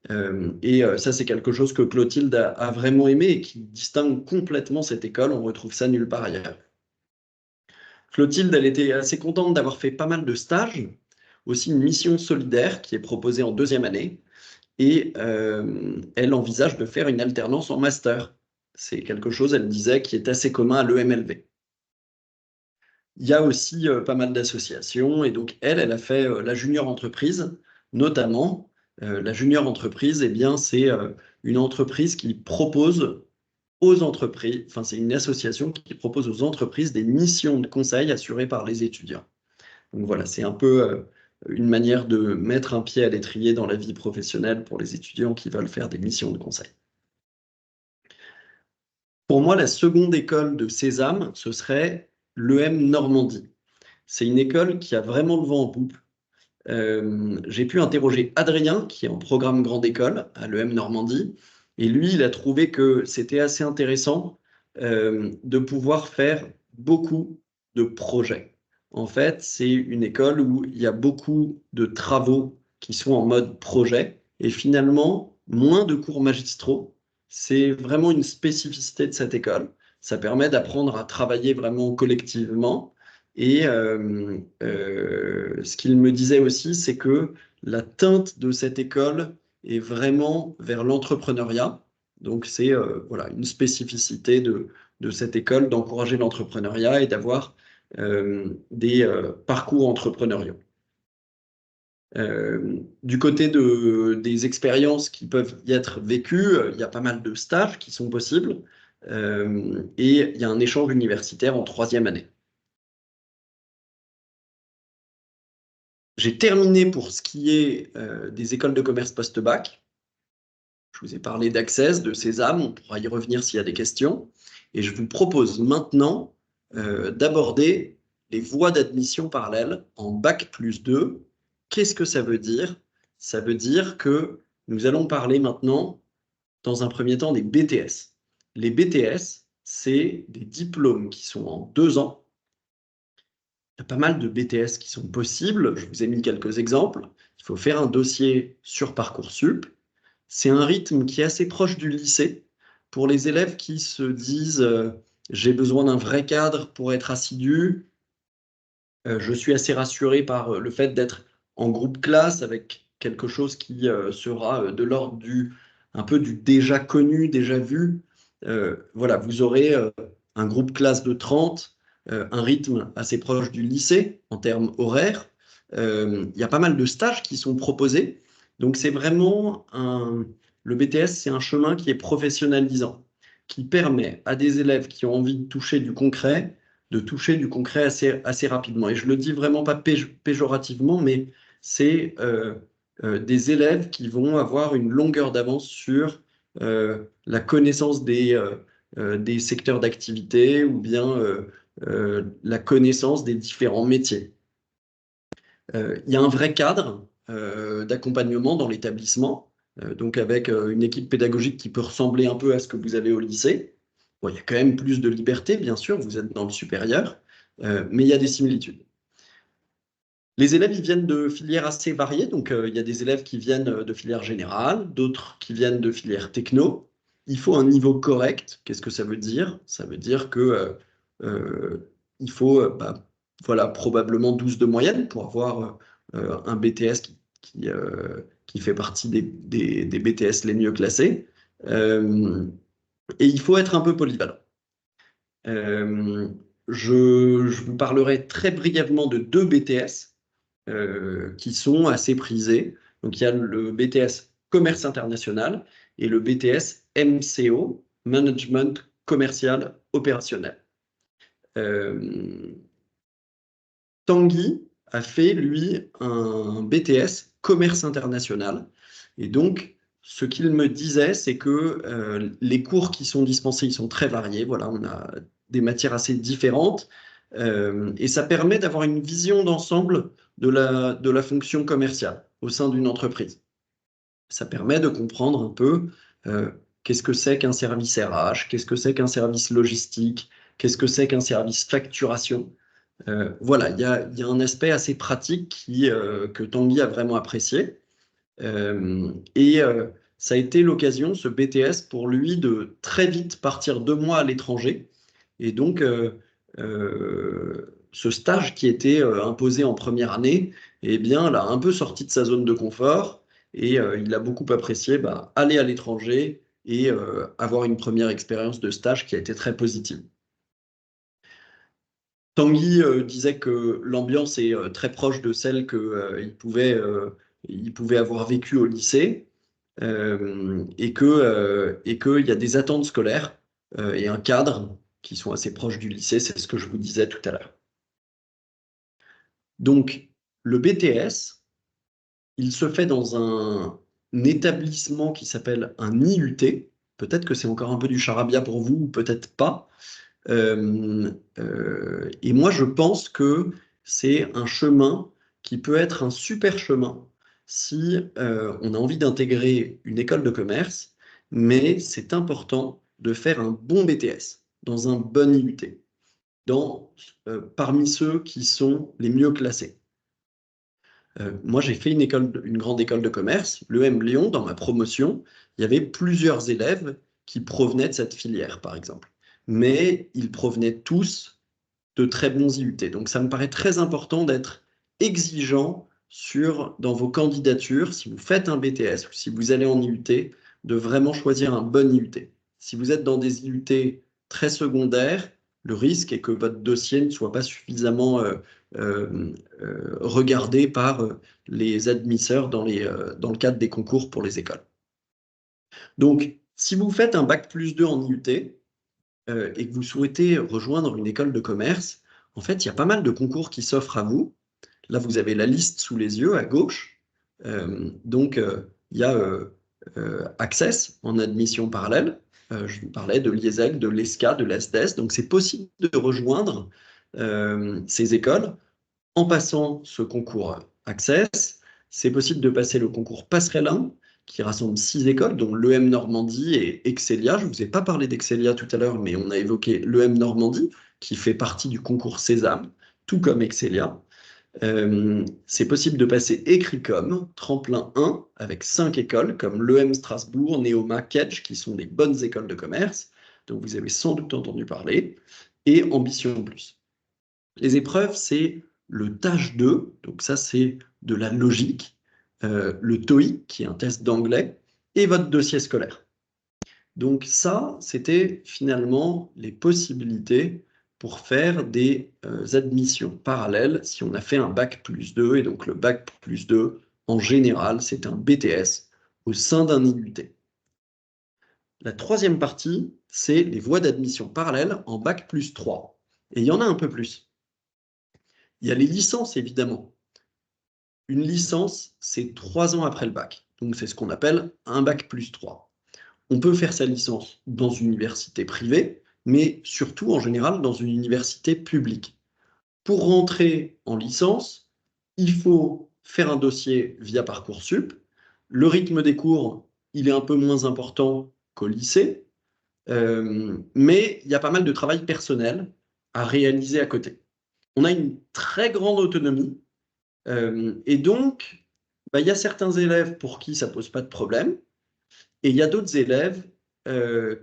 Ça, c'est quelque chose que Clotilde a vraiment aimé et qui distingue complètement cette école. On retrouve ça nulle part ailleurs. Clotilde, elle était assez contente d'avoir fait pas mal de stages, aussi une mission solidaire qui est proposée en deuxième année, et elle envisage de faire une alternance en master. C'est quelque chose, elle disait, qui est assez commun à l'EMLV. Il y a aussi pas mal d'associations, et donc elle a fait la junior entreprise, notamment. La junior entreprise, eh bien, c'est une entreprise qui propose aux entreprises, enfin, c'est une association qui propose aux entreprises des missions de conseil assurées par les étudiants. Donc voilà, c'est un peu une manière de mettre un pied à l'étrier dans la vie professionnelle pour les étudiants qui veulent faire des missions de conseil. Pour moi, la seconde école de Sésame, ce serait l'EM Normandie. C'est une école qui a vraiment le vent en poupe. J'ai pu interroger Adrien, qui est en programme grande école à l'EM Normandie, et lui, il a trouvé que c'était assez intéressant de pouvoir faire beaucoup de projets. En fait, c'est une école où il y a beaucoup de travaux qui sont en mode projet, et finalement, moins de cours magistraux. C'est vraiment une spécificité de cette école. Ça permet d'apprendre à travailler vraiment collectivement. Et ce qu'il me disait aussi, c'est que la teinte de cette école est vraiment vers l'entrepreneuriat. Donc, c'est voilà, une spécificité de cette école d'encourager l'entrepreneuriat et d'avoir des parcours entrepreneuriaux. Du côté des expériences qui peuvent y être vécues, il y a pas mal de stages qui sont possibles et il y a un échange universitaire en troisième année. J'ai terminé pour ce qui est des écoles de commerce post-bac. Je vous ai parlé d'Access, de Sésame, on pourra y revenir s'il y a des questions. Et je vous propose maintenant d'aborder les voies d'admission parallèles en Bac+2. Qu'est-ce que ça veut dire? Ça veut dire que nous allons parler maintenant, dans un premier temps, des BTS. Les BTS, c'est des diplômes qui sont en 2 ans. Il y a pas mal de BTS qui sont possibles. Je vous ai mis quelques exemples. Il faut faire un dossier sur Parcoursup. C'est un rythme qui est assez proche du lycée pour les élèves qui se disent j'ai besoin d'un vrai cadre pour être assidu. Je suis assez rassuré par le fait d'être en groupe classe avec quelque chose qui sera de l'ordre un peu du déjà connu, déjà vu. Voilà, vous aurez un groupe classe de 30, un rythme assez proche du lycée en termes horaires. Il y a pas mal de stages qui sont proposés. Donc c'est vraiment le BTS, c'est un chemin qui est professionnalisant, qui permet à des élèves qui ont envie de toucher du concret assez rapidement. Et je le dis vraiment pas péjorativement, mais c'est des élèves qui vont avoir une longueur d'avance sur la connaissance des secteurs d'activité ou bien la connaissance des différents métiers. Il y a un vrai cadre d'accompagnement dans l'établissement, donc avec une équipe pédagogique qui peut ressembler un peu à ce que vous avez au lycée. Bon, il y a quand même plus de liberté, bien sûr, vous êtes dans le supérieur, mais il y a des similitudes. Les élèves, ils viennent de filières assez variées, donc il y a des élèves qui viennent de filières générales, d'autres qui viennent de filières techno. Il faut un niveau correct. Qu'est-ce que ça veut dire? Ça veut dire que il faut voilà, probablement 12 de moyenne pour avoir un BTS qui fait partie des BTS les mieux classés. Et il faut être un peu polyvalent. Je vous parlerai très brièvement de 2 BTS qui sont assez prisés. Donc, il y a le BTS Commerce International et le BTS MCO, Management Commercial Opérationnel. Tanguy a fait, lui, un BTS commerce international. Et donc, ce qu'il me disait, c'est que les cours qui sont dispensés, ils sont très variés. Voilà, on a des matières assez différentes. Et ça permet d'avoir une vision d'ensemble de la fonction commerciale au sein d'une entreprise. Ça permet de comprendre un peu qu'est-ce que c'est qu'un service RH, qu'est-ce que c'est qu'un service logistique, qu'est-ce que c'est qu'un service facturation. Voilà, il y a un aspect assez pratique que Tanguy a vraiment apprécié. Ça a été l'occasion, ce BTS, pour lui de très vite partir 2 mois à l'étranger. Et donc, ce stage qui était imposé en première année, eh bien, l'a un peu sorti de sa zone de confort et il a beaucoup apprécié aller à l'étranger et avoir une première expérience de stage qui a été très positive. Tanguy disait que l'ambiance est très proche de celle qu'il pouvait avoir vécue au lycée et qu'il y a des attentes scolaires et un cadre qui sont assez proches du lycée, c'est ce que je vous disais tout à l'heure. Donc, le BTS, il se fait dans un établissement qui s'appelle un IUT. Peut-être que c'est encore un peu du charabia pour vous, ou peut-être pas. Et moi, je pense que c'est un chemin qui peut être un super chemin si on a envie d'intégrer une école de commerce, mais c'est important de faire un bon BTS dans un bon IUT, parmi ceux qui sont les mieux classés. Moi, j'ai fait une grande école de commerce, l'EM Lyon, dans ma promotion. Il y avait plusieurs élèves qui provenaient de cette filière, par exemple. Mais ils provenaient tous de très bons IUT. Donc, ça me paraît très important d'être exigeant dans vos candidatures, si vous faites un BTS ou si vous allez en IUT, de vraiment choisir un bon IUT. Si vous êtes dans des IUT très secondaires, le risque est que votre dossier ne soit pas suffisamment regardé par les admisseurs dans le cadre des concours pour les écoles. Donc, si vous faites un bac+2 en IUT et que vous souhaitez rejoindre une école de commerce, en fait, il y a pas mal de concours qui s'offrent à vous. Là, vous avez la liste sous les yeux à gauche. Il y a Access en admission parallèle. Je vous parlais de l'IESEG, de l'ESCA, de l'ESDES. Donc, c'est possible de rejoindre ces écoles en passant ce concours Access. C'est possible de passer le concours Passerelle 1, qui rassemble 6 écoles, dont l'EM Normandie et Excelia. Je ne vous ai pas parlé d'Excelia tout à l'heure, mais on a évoqué l'EM Normandie, qui fait partie du concours Sésame, tout comme Excelia. C'est possible de passer Écricom, tremplin 1, avec 5 écoles, comme l'EM Strasbourg, Neoma, Kedge, qui sont des bonnes écoles de commerce, dont vous avez sans doute entendu parler, et Ambition Plus. Les épreuves, c'est le TAGE 2, donc ça c'est de la logique, le TOEIC, qui est un test d'anglais, et votre dossier scolaire. Donc ça, c'était finalement les possibilités pour faire des admissions parallèles si on a fait un bac+2. Et donc le bac+2, en général, c'est un BTS au sein d'un IUT. La troisième partie, c'est les voies d'admission parallèles en bac+3. Et il y en a un peu plus. Il y a les licences, évidemment. Une licence, c'est 3 ans après le bac. Donc c'est ce qu'on appelle un bac+3. On peut faire sa licence dans une université privée, mais surtout en général dans une université publique. Pour rentrer en licence, il faut faire un dossier via Parcoursup. Le rythme des cours, il est un peu moins important qu'au lycée, mais il y a pas mal de travail personnel à réaliser à côté. On a une très grande autonomie et donc, il y a certains élèves pour qui ça ne pose pas de problème. Et il y a d'autres élèves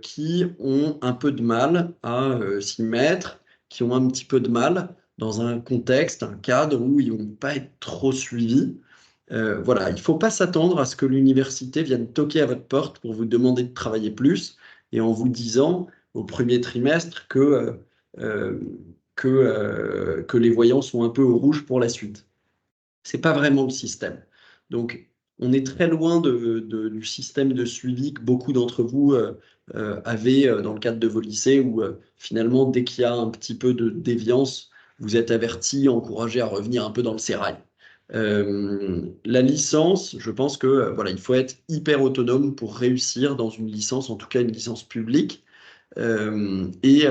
qui ont un peu de mal à s'y mettre, qui ont un petit peu de mal dans un contexte, un cadre où ils ne vont pas être trop suivis. Voilà, il ne faut pas s'attendre à ce que l'université vienne toquer à votre porte pour vous demander de travailler plus et en vous disant au premier trimestre que les voyants sont un peu au rouge pour la suite. Ce n'est pas vraiment le système. Donc, on est très loin du système de suivi que beaucoup d'entre vous avaient dans le cadre de vos lycées, où finalement, dès qu'il y a un petit peu de déviance, vous êtes avertis, encouragés à revenir un peu dans le sérail. La licence, je pense que voilà, il faut être hyper autonome pour réussir dans une licence, en tout cas une licence publique. Il y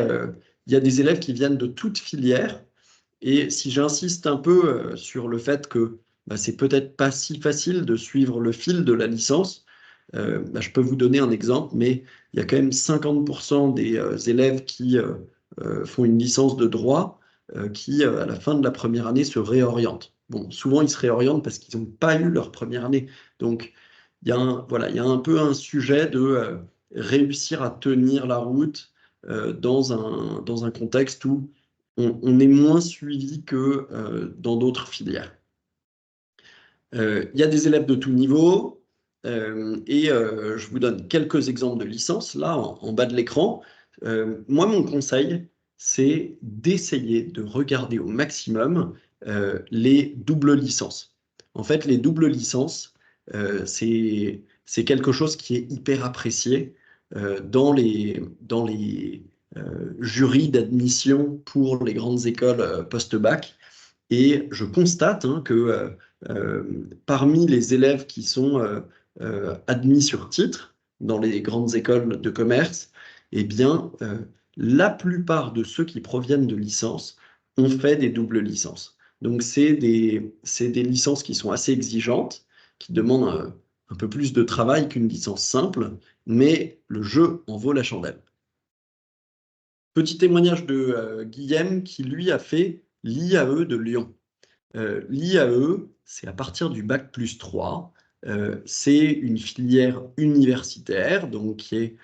a des élèves qui viennent de toutes filières. Et si j'insiste un peu sur le fait que c'est peut-être pas si facile de suivre le fil de la licence, je peux vous donner un exemple, mais il y a quand même 50% des élèves qui font une licence de droit qui, à la fin de la première année, se réorientent. Bon, souvent, ils se réorientent parce qu'ils n'ont pas eu leur première année. Donc, voilà, il y a un peu un sujet de réussir à tenir la route dans un contexte où on est moins suivi que dans d'autres filières. Il y a des élèves de tout niveau je vous donne quelques exemples de licences là en bas de l'écran. Moi, mon conseil, c'est d'essayer de regarder au maximum les doubles licences. En fait, les doubles licences, c'est quelque chose qui est hyper apprécié dans les jurys d'admission pour les grandes écoles post-bac. Et je constate que parmi les élèves qui sont admis sur titre dans les grandes écoles de commerce, eh bien, la plupart de ceux qui proviennent de licences ont fait des doubles licences. Donc, c'est des licences qui sont assez exigeantes, qui demandent un peu plus de travail qu'une licence simple, mais le jeu en vaut la chandelle. Petit témoignage de Guillaume qui, lui, a fait l'IAE de Lyon. L'IAE, c'est à partir du bac+3. C'est une filière universitaire, donc qui est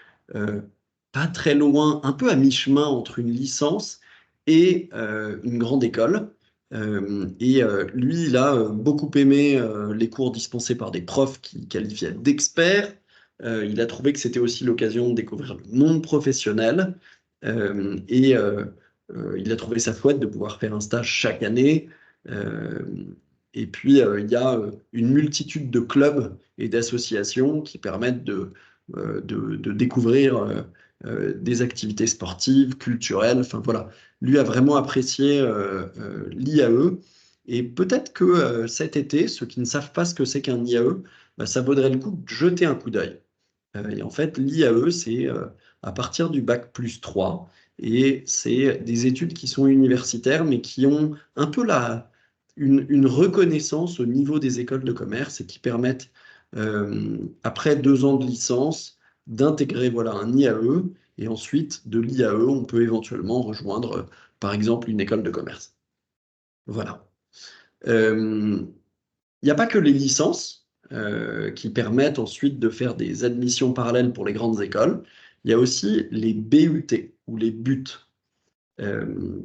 pas très loin, un peu à mi-chemin entre une licence et une grande école. Lui, il a beaucoup aimé les cours dispensés par des profs qui qualifiaient d'experts. Il a trouvé que c'était aussi l'occasion de découvrir le monde professionnel. Il a trouvé ça chouette de pouvoir faire un stage chaque année. Euh, il y a une multitude de clubs et d'associations qui permettent de découvrir des activités sportives, culturelles. Enfin voilà, lui a vraiment apprécié l'IAE. Et peut-être que cet été, ceux qui ne savent pas ce que c'est qu'un IAE, ça vaudrait le coup de jeter un coup d'œil. Et en fait, l'IAE, c'est à partir du bac+3. Et c'est des études qui sont universitaires, mais qui ont un peu une reconnaissance au niveau des écoles de commerce et qui permettent, après 2 ans de licence, d'intégrer voilà, un IAE. Et ensuite, de l'IAE, on peut éventuellement rejoindre, par exemple, une école de commerce. Voilà. Il n'y a pas que les licences qui permettent ensuite de faire des admissions parallèles pour les grandes écoles. Il y a aussi les BUT ou les BUT. Le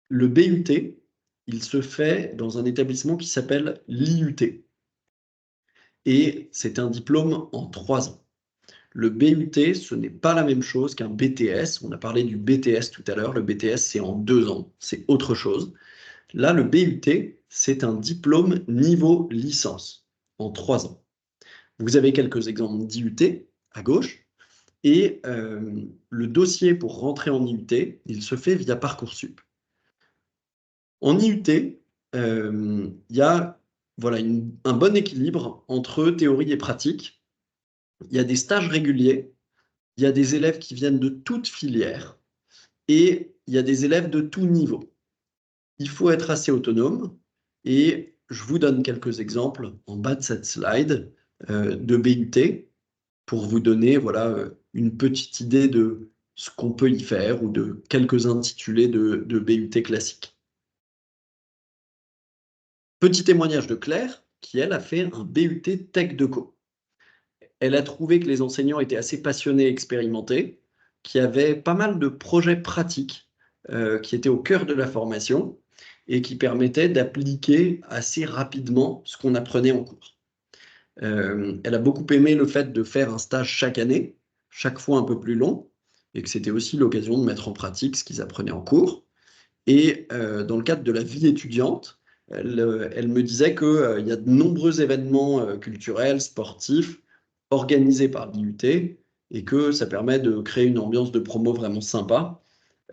BUT, il se fait dans un établissement qui s'appelle l'IUT. Et c'est un diplôme en 3 ans. Le BUT, ce n'est pas la même chose qu'un BTS. On a parlé du BTS tout à l'heure. Le BTS, c'est en 2 ans. C'est autre chose. Là, le BUT, c'est un diplôme niveau licence en 3 ans. Vous avez quelques exemples d'IUT à gauche. Et le dossier pour rentrer en IUT, il se fait via Parcoursup. En IUT, il y a voilà, un bon équilibre entre théorie et pratique. Il y a des stages réguliers, il y a des élèves qui viennent de toutes filières et il y a des élèves de tout niveau. Il faut être assez autonome et je vous donne quelques exemples en bas de cette slide de BUT pour vous donner voilà, une petite idée de ce qu'on peut y faire ou de quelques intitulés de BUT classiques. Petit témoignage de Claire, qui elle a fait un BUT Tech Deco. Elle a trouvé que les enseignants étaient assez passionnés et expérimentés, qu'il y avait pas mal de projets pratiques qui étaient au cœur de la formation et qui permettaient d'appliquer assez rapidement ce qu'on apprenait en cours. Elle a beaucoup aimé le fait de faire un stage chaque année, chaque fois un peu plus long, et que c'était aussi l'occasion de mettre en pratique ce qu'ils apprenaient en cours. Et dans le cadre de la vie étudiante, elle me disait qu'il y a de nombreux événements culturels, sportifs, organisés par l'IUT, et que ça permet de créer une ambiance de promo vraiment sympa,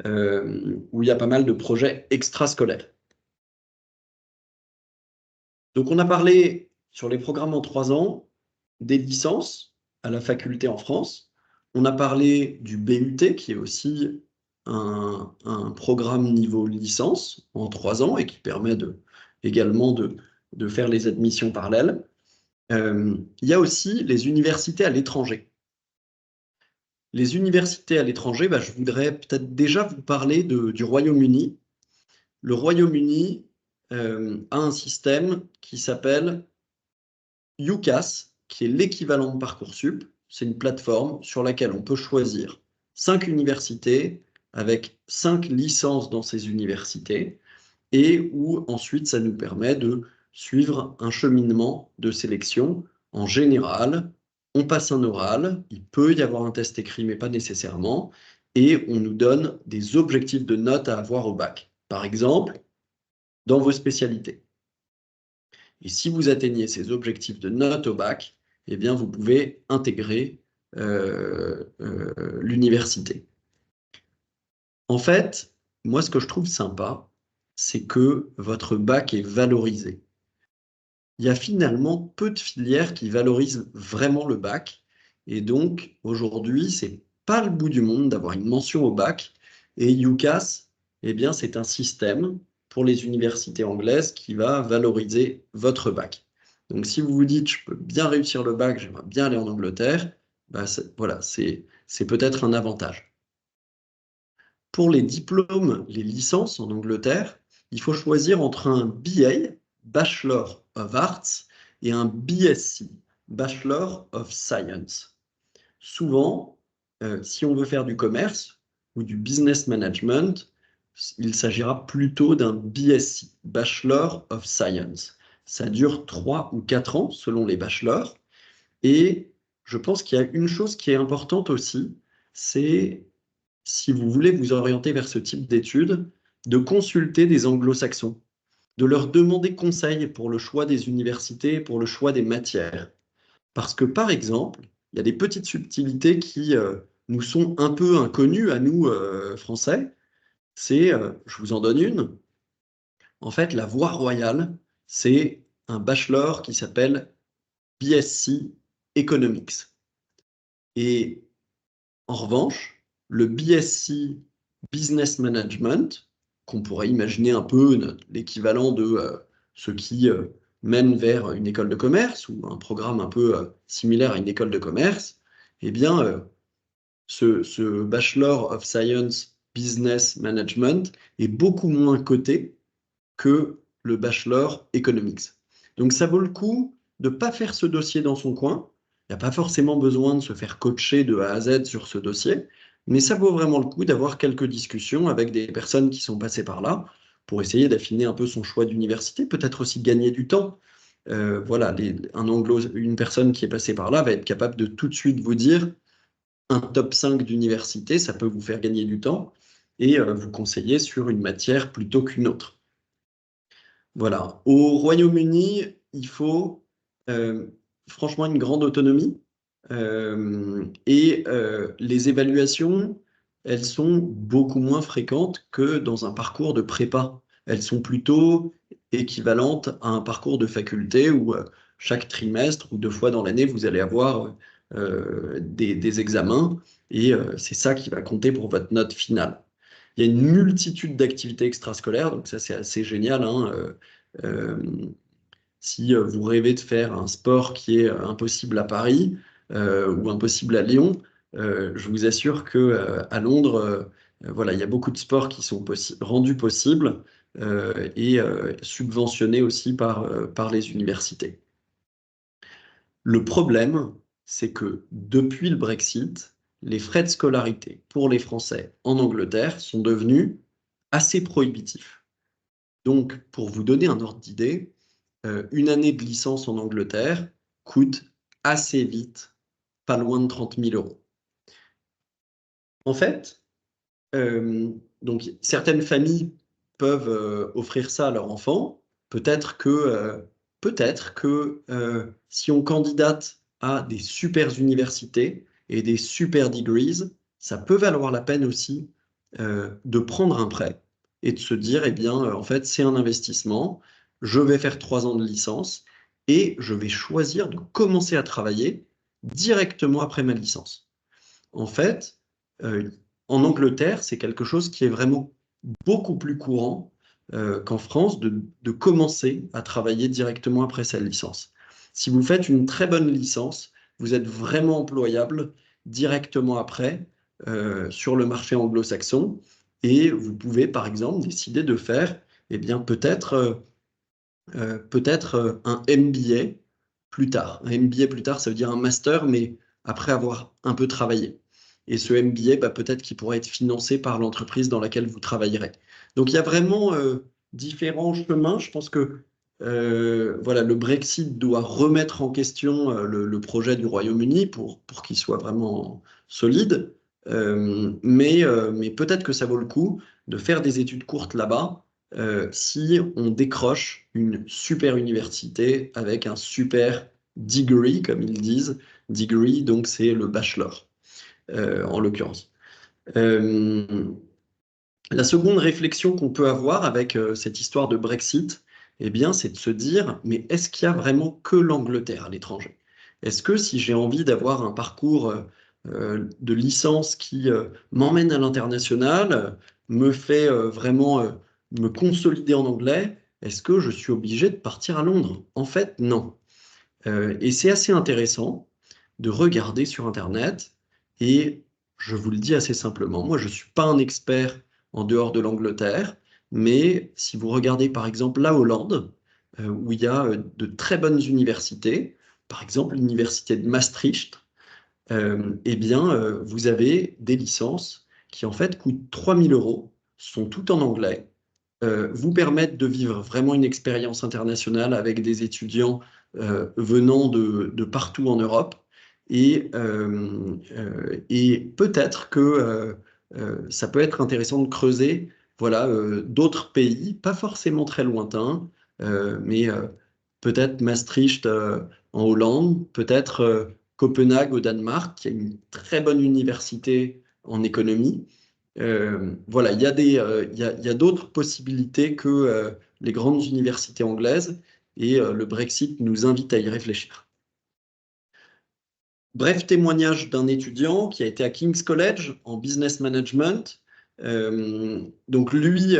où il y a pas mal de projets extrascolaires. Donc on a parlé sur les programmes en 3 ans, des licences à la faculté en France. On a parlé du BUT, qui est aussi un programme niveau licence en 3 ans et qui permet également de faire les admissions parallèles. Il y a aussi les universités à l'étranger. Les universités à l'étranger, je voudrais peut-être déjà vous parler du Royaume-Uni. Le Royaume-Uni a un système qui s'appelle UCAS, qui est l'équivalent de Parcoursup. C'est une plateforme sur laquelle on peut choisir 5 universités avec 5 licences dans ces universités et où ensuite ça nous permet de suivre un cheminement de sélection. En général, on passe un oral, il peut y avoir un test écrit, mais pas nécessairement, et on nous donne des objectifs de notes à avoir au bac. Par exemple, dans vos spécialités. Et si vous atteignez ces objectifs de notes au bac, eh bien, vous pouvez intégrer l'université. En fait, moi, ce que je trouve sympa, c'est que votre bac est valorisé. Il y a finalement peu de filières qui valorisent vraiment le bac. Et donc, aujourd'hui, c'est pas le bout du monde d'avoir une mention au bac. Et UCAS, eh bien, c'est un système pour les universités anglaises qui va valoriser votre bac. Donc, si vous vous dites, je peux bien réussir le bac, j'aimerais bien aller en Angleterre, voilà, c'est peut-être un avantage. Pour les diplômes, les licences en Angleterre, il faut choisir entre un BA, Bachelor of Arts, et un BSc, Bachelor of Science. Souvent, si on veut faire du commerce ou du business management, il s'agira plutôt d'un BSc, Bachelor of Science. Ça dure 3 ou 4 ans selon les bachelors. Et je pense qu'il y a une chose qui est importante aussi, c'est si vous voulez vous orienter vers ce type d'études, de consulter des anglo-saxons, de leur demander conseil pour le choix des universités, pour le choix des matières. Parce que, par exemple, il y a des petites subtilités qui nous sont un peu inconnues à nous, Français. Je vous en donne une. En fait, la voie royale, c'est un bachelor qui s'appelle BSc Economics. Et en revanche, le BSc Business Management, qu'on pourrait imaginer un peu l'équivalent de ce qui mène vers une école de commerce ou un programme un peu similaire à une école de commerce, eh bien, ce Bachelor of Science Business Management est beaucoup moins coté que le Bachelor Economics. Donc ça vaut le coup de ne pas faire ce dossier dans son coin. Il n'y a pas forcément besoin de se faire coacher de A à Z sur ce dossier, mais ça vaut vraiment le coup d'avoir quelques discussions avec des personnes qui sont passées par là pour essayer d'affiner un peu son choix d'université, peut-être aussi gagner du temps. Voilà, une personne qui est passée par là va être capable de tout de suite vous dire un top 5 d'université, ça peut vous faire gagner du temps et vous conseiller sur une matière plutôt qu'une autre. Voilà. Au Royaume-Uni, il faut franchement une grande autonomie et les évaluations, elles sont beaucoup moins fréquentes que dans un parcours de prépa. Elles sont plutôt équivalentes à un parcours de faculté où chaque trimestre ou 2 fois dans l'année, vous allez avoir des examens et c'est ça qui va compter pour votre note finale. Il y a une multitude d'activités extrascolaires, donc ça c'est assez génial, hein. Euh, si vous rêvez de faire un sport qui est impossible à Paris ou impossible à Lyon, je vous assure que à Londres, voilà, il y a beaucoup de sports qui sont rendus possibles et subventionnés aussi par les universités. Le problème, c'est que depuis le Brexit, les frais de scolarité pour les Français en Angleterre sont devenus assez prohibitifs. Donc, pour vous donner un ordre d'idée, une année de licence en Angleterre coûte assez vite pas loin de 30 000 euros. En fait, donc certaines familles peuvent offrir ça à leurs enfants, peut-être que si on candidate à des super universités et des super degrees, ça peut valoir la peine aussi de prendre un prêt et de se dire, eh bien, en fait, c'est un investissement, je vais faire 3 ans de licence et je vais choisir de commencer à travailler directement après ma licence. En fait, en Angleterre, c'est quelque chose qui est vraiment beaucoup plus courant qu'en France de commencer à travailler directement après sa licence. Si vous faites une très bonne licence, vous êtes vraiment employable directement après sur le marché anglo-saxon et vous pouvez par exemple décider de faire eh bien, peut-être un MBA plus tard. Un MBA plus tard, ça veut dire un master, mais après avoir un peu travaillé. Et ce MBA, bah, peut-être qu'il pourrait être financé par l'entreprise dans laquelle vous travaillerez. Donc il y a vraiment différents chemins. Je pense que voilà, le Brexit doit remettre en question le projet du Royaume-Uni pour qu'il soit vraiment solide. Mais peut-être que ça vaut le coup de faire des études courtes là-bas si on décroche une super université avec un super degree, comme ils disent. Degree, donc c'est le bachelor, en l'occurrence. Euh, la seconde réflexion qu'on peut avoir avec cette histoire de Brexit, eh bien, c'est de se dire, mais est-ce qu'il y a vraiment que l'Angleterre à l'étranger? Est-ce que si j'ai envie d'avoir un parcours de licence qui m'emmène à l'international, me fait vraiment me consolider en anglais, est-ce que je suis obligé de partir à Londres? En fait, non. Et c'est assez intéressant de regarder sur Internet. Et je vous le dis assez simplement, moi je ne suis pas un expert en dehors de l'Angleterre, mais si vous regardez par exemple la Hollande, où il y a de très bonnes universités, par exemple l'université de Maastricht, eh bien vous avez des licences qui en fait coûtent 3000 euros, sont toutes en anglais, vous permettent de vivre vraiment une expérience internationale avec des étudiants venant de partout en Europe. Et peut-être que ça peut être intéressant de creuser voilà, d'autres pays, pas forcément très lointains, mais peut-être Maastricht en Hollande, peut-être Copenhague au Danemark, qui a une très bonne université en économie. Voilà, il y a d'autres possibilités que les grandes universités anglaises et le Brexit nous invite à y réfléchir. Bref témoignage d'un étudiant qui a été à King's College en business management. Donc lui,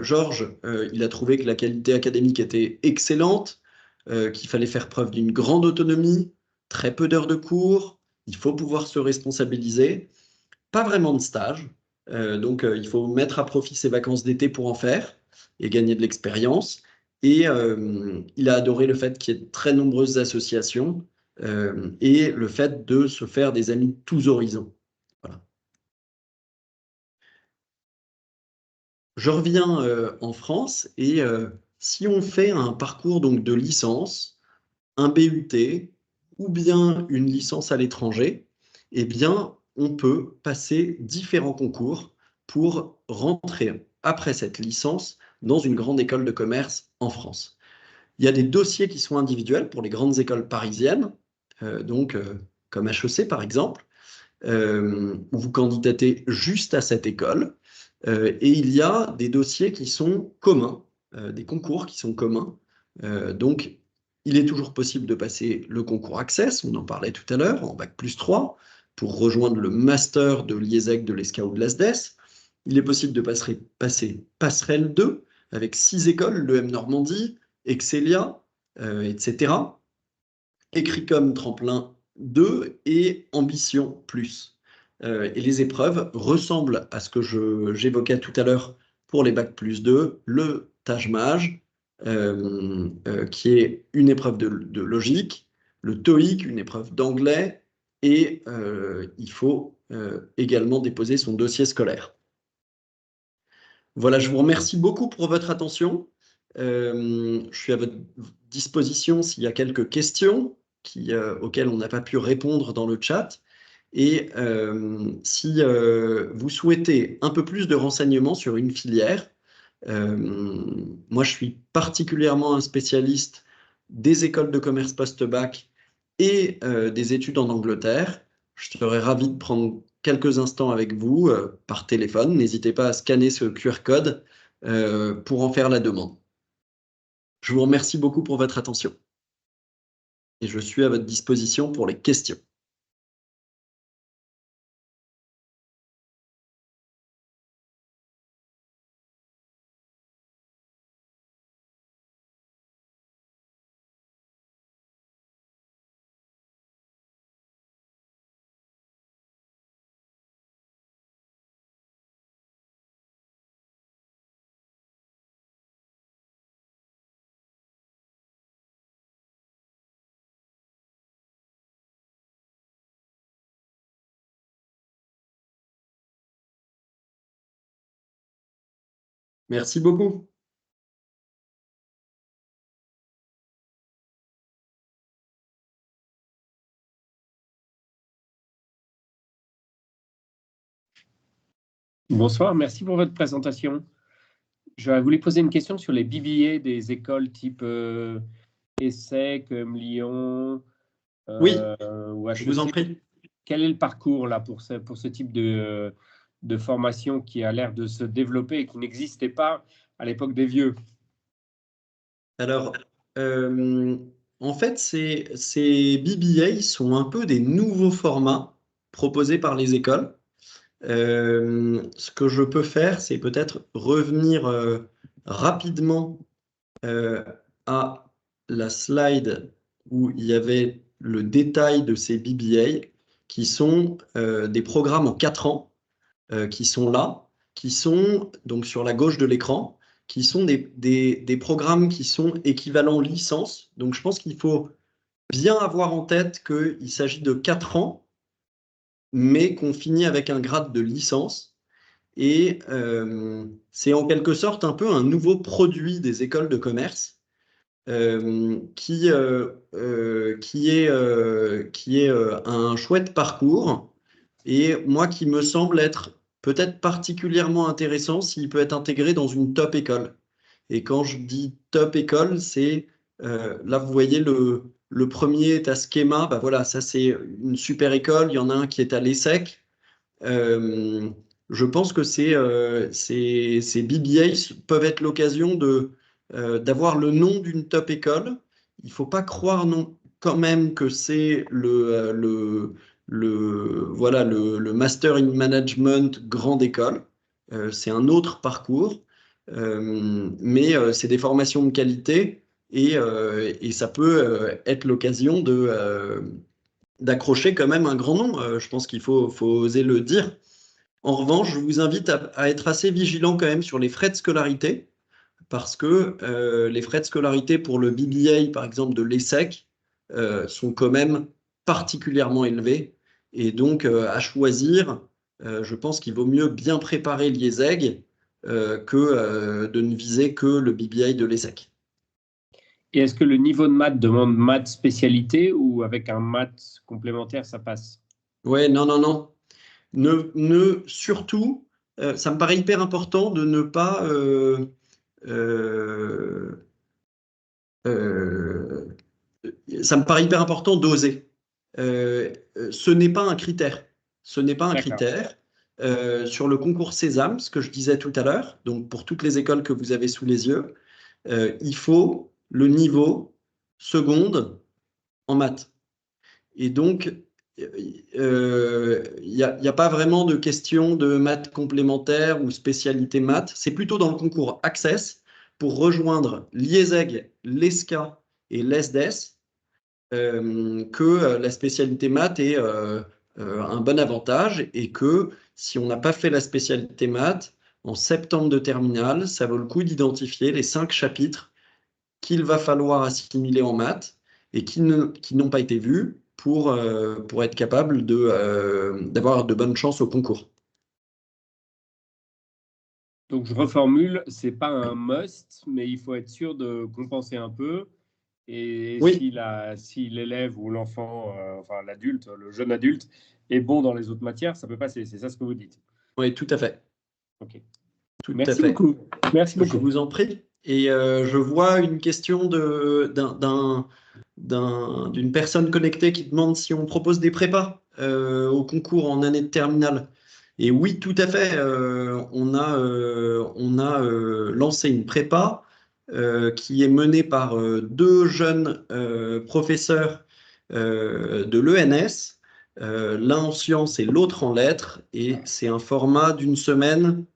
Georges, il a trouvé que la qualité académique était excellente, qu'il fallait faire preuve d'une grande autonomie, très peu d'heures de cours, il faut pouvoir se responsabiliser. Pas vraiment de stage. Donc, il faut mettre à profit ses vacances d'été pour en faire et gagner de l'expérience. Et il a adoré le fait qu'il y ait de très nombreuses associations et le fait de se faire des amis de tous horizons. Voilà. Je reviens en France et si on fait un parcours donc, de licence, un BUT ou bien une licence à l'étranger, eh bien, on peut passer différents concours pour rentrer après cette licence dans une grande école de commerce en France. Il y a des dossiers qui sont individuels pour les grandes écoles parisiennes, donc comme HEC par exemple, où vous candidatez juste à cette école. Et il y a des dossiers qui sont communs, des concours qui sont communs. Donc, il est toujours possible de passer le concours Access, on en parlait tout à l'heure, en Bac+3, pour rejoindre le master de l'IESEC, de l'ESCA ou de l'ASDES. Il est possible de passer Passerelle 2 avec 6 écoles, l'EM Normandie, Excelia, etc. Écricom Tremplin 2 et Ambition Plus. Et les épreuves ressemblent à ce que j'évoquais tout à l'heure pour les Bac+2, le Taj-Maj, qui est une épreuve de logique, le TOEIC, une épreuve d'anglais, et il faut également déposer son dossier scolaire. Voilà, je vous remercie beaucoup pour votre attention. Je suis à votre disposition s'il y a quelques questions auxquelles on n'a pas pu répondre dans le chat. Et si vous souhaitez un peu plus de renseignements sur une filière, Moi, je suis particulièrement un spécialiste des écoles de commerce post-bac et des études en Angleterre. Je serais ravi de prendre quelques instants avec vous par téléphone. N'hésitez pas à scanner ce QR code pour en faire la demande. Je vous remercie beaucoup pour votre attention et je suis à votre disposition pour les questions. Merci beaucoup. Bonsoir, merci pour votre présentation. Je voulais poser une question sur les BBA des écoles type ESSEC, Lyon Oui, ou HEC. je vous en prie. Quel est le parcours là pour ce type de formation qui a l'air de se développer et qui n'existait pas à l'époque des vieux? Alors, en fait, ces BBA sont un peu des nouveaux formats proposés par les écoles. Ce que je peux faire, c'est peut-être revenir rapidement euh, à la slide où il y avait le détail de ces BBA, qui sont des programmes en 4 ans, qui sont là, qui sont donc sur la gauche de l'écran, qui sont des programmes qui sont équivalents licence. Donc je pense qu'il faut bien avoir en tête qu'il s'agit de 4 ans, mais qu'on finit avec un grade de licence. Et c'est en quelque sorte un peu un nouveau produit des écoles de commerce qui est un chouette parcours et moi qui me semble être peut-être particulièrement intéressant s'il peut être intégré dans une top école. Et quand je dis top école, c'est là vous voyez le premier est à Schema, bah voilà, ça c'est une super école, il y en a un qui est à l'ESSEC. Euh, je pense que ces BBA peuvent être l'occasion d'avoir le nom d'une top école. Il ne faut pas croire non, quand même que c'est voilà, le Master in Management grande école. C'est un autre parcours, mais c'est des formations de qualité et ça peut être l'occasion d'accrocher quand même un grand nom. Je pense qu'il faut oser le dire. En revanche, je vous invite à être assez vigilant quand même sur les frais de scolarité, parce que les frais de scolarité pour le BBA, par exemple, de l'ESSEC, sont quand même particulièrement élevés. Et donc, à choisir, je pense qu'il vaut mieux bien préparer l'IESEG que de ne viser que le BBA de l'ESSEC. Et est-ce que le niveau de maths demande maths spécialité ou avec un maths complémentaire, ça passe? Ouais, non, non, non. Surtout, ça me paraît hyper important de ne pas euh, euh, ça me paraît hyper important d'oser. Ce n'est pas un critère. Ce n'est pas un D'accord. critère. Sur le concours Sésame, ce que je disais tout à l'heure, donc pour toutes les écoles que vous avez sous les yeux, il faut le niveau seconde en maths. Et donc, il n'y a pas vraiment de question de maths complémentaires ou spécialité maths. C'est plutôt dans le concours Access pour rejoindre l'IESEG, l'ESCA et l'ESDES que la spécialité maths est un bon avantage et que si on n'a pas fait la spécialité maths, en septembre de terminale, ça vaut le coup d'identifier les 5 chapitres qu'il va falloir assimiler en maths et qui n'ont pas été vus pour être capable d'avoir de bonnes chances au concours. Donc, je reformule, ce n'est pas un must, mais il faut être sûr de compenser un peu. Et Oui, si l'élève ou l'enfant, enfin l'adulte, le jeune adulte, est bon dans les autres matières, ça peut passer. C'est ça ce que vous dites? oui, tout à fait. OK. Tout à Merci fait. beaucoup. Merci Je beaucoup. vous en prie. Et je vois une question d'une personne connectée qui demande si on propose des prépas au concours en année de terminale. Et oui, tout à fait. On a lancé une prépa qui est menée par deux jeunes professeurs de l'ENS, l'un en sciences et l'autre en lettres. Et c'est un format d'une semaine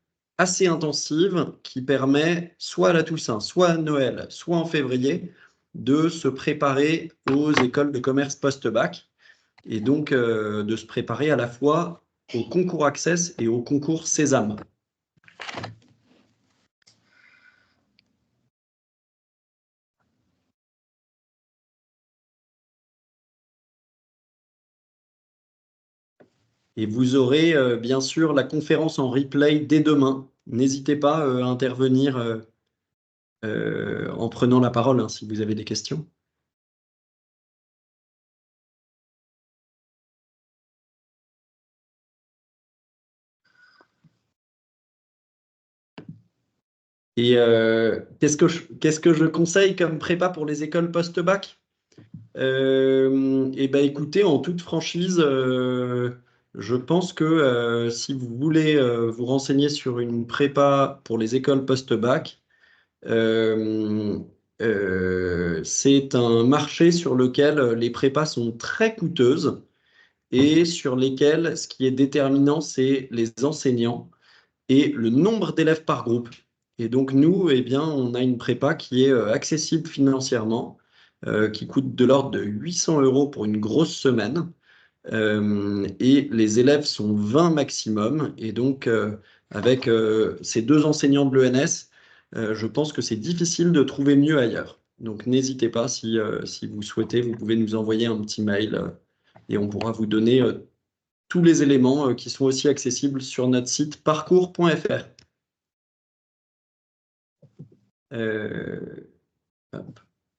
assez intensive qui permet, soit à la Toussaint, soit à Noël, soit en février, de se préparer aux écoles de commerce post-bac et donc de se préparer à la fois au concours Access et au concours Sésame. Et vous aurez bien sûr la conférence en replay dès demain. N'hésitez pas à intervenir en prenant la parole hein, si vous avez des questions. Et qu'est-ce que je conseille comme prépa pour les écoles post-bac? Eh ben, écoutez, en toute franchise, je pense que si vous voulez vous renseigner sur une prépa pour les écoles post-bac, euh, c'est un marché sur lequel les prépas sont très coûteuses et sur lesquels ce qui est déterminant, c'est les enseignants et le nombre d'élèves par groupe. Et donc, nous, eh bien, on a une prépa qui est accessible financièrement, qui coûte de l'ordre de 800 € pour une grosse semaine. Et les élèves sont 20 maximum. Et donc, avec ces deux enseignants de l'ENS, je pense que c'est difficile de trouver mieux ailleurs. Donc, n'hésitez pas, si vous souhaitez, vous pouvez nous envoyer un petit mail et on pourra vous donner tous les éléments qui sont aussi accessibles sur notre site parcours.fr. Euh,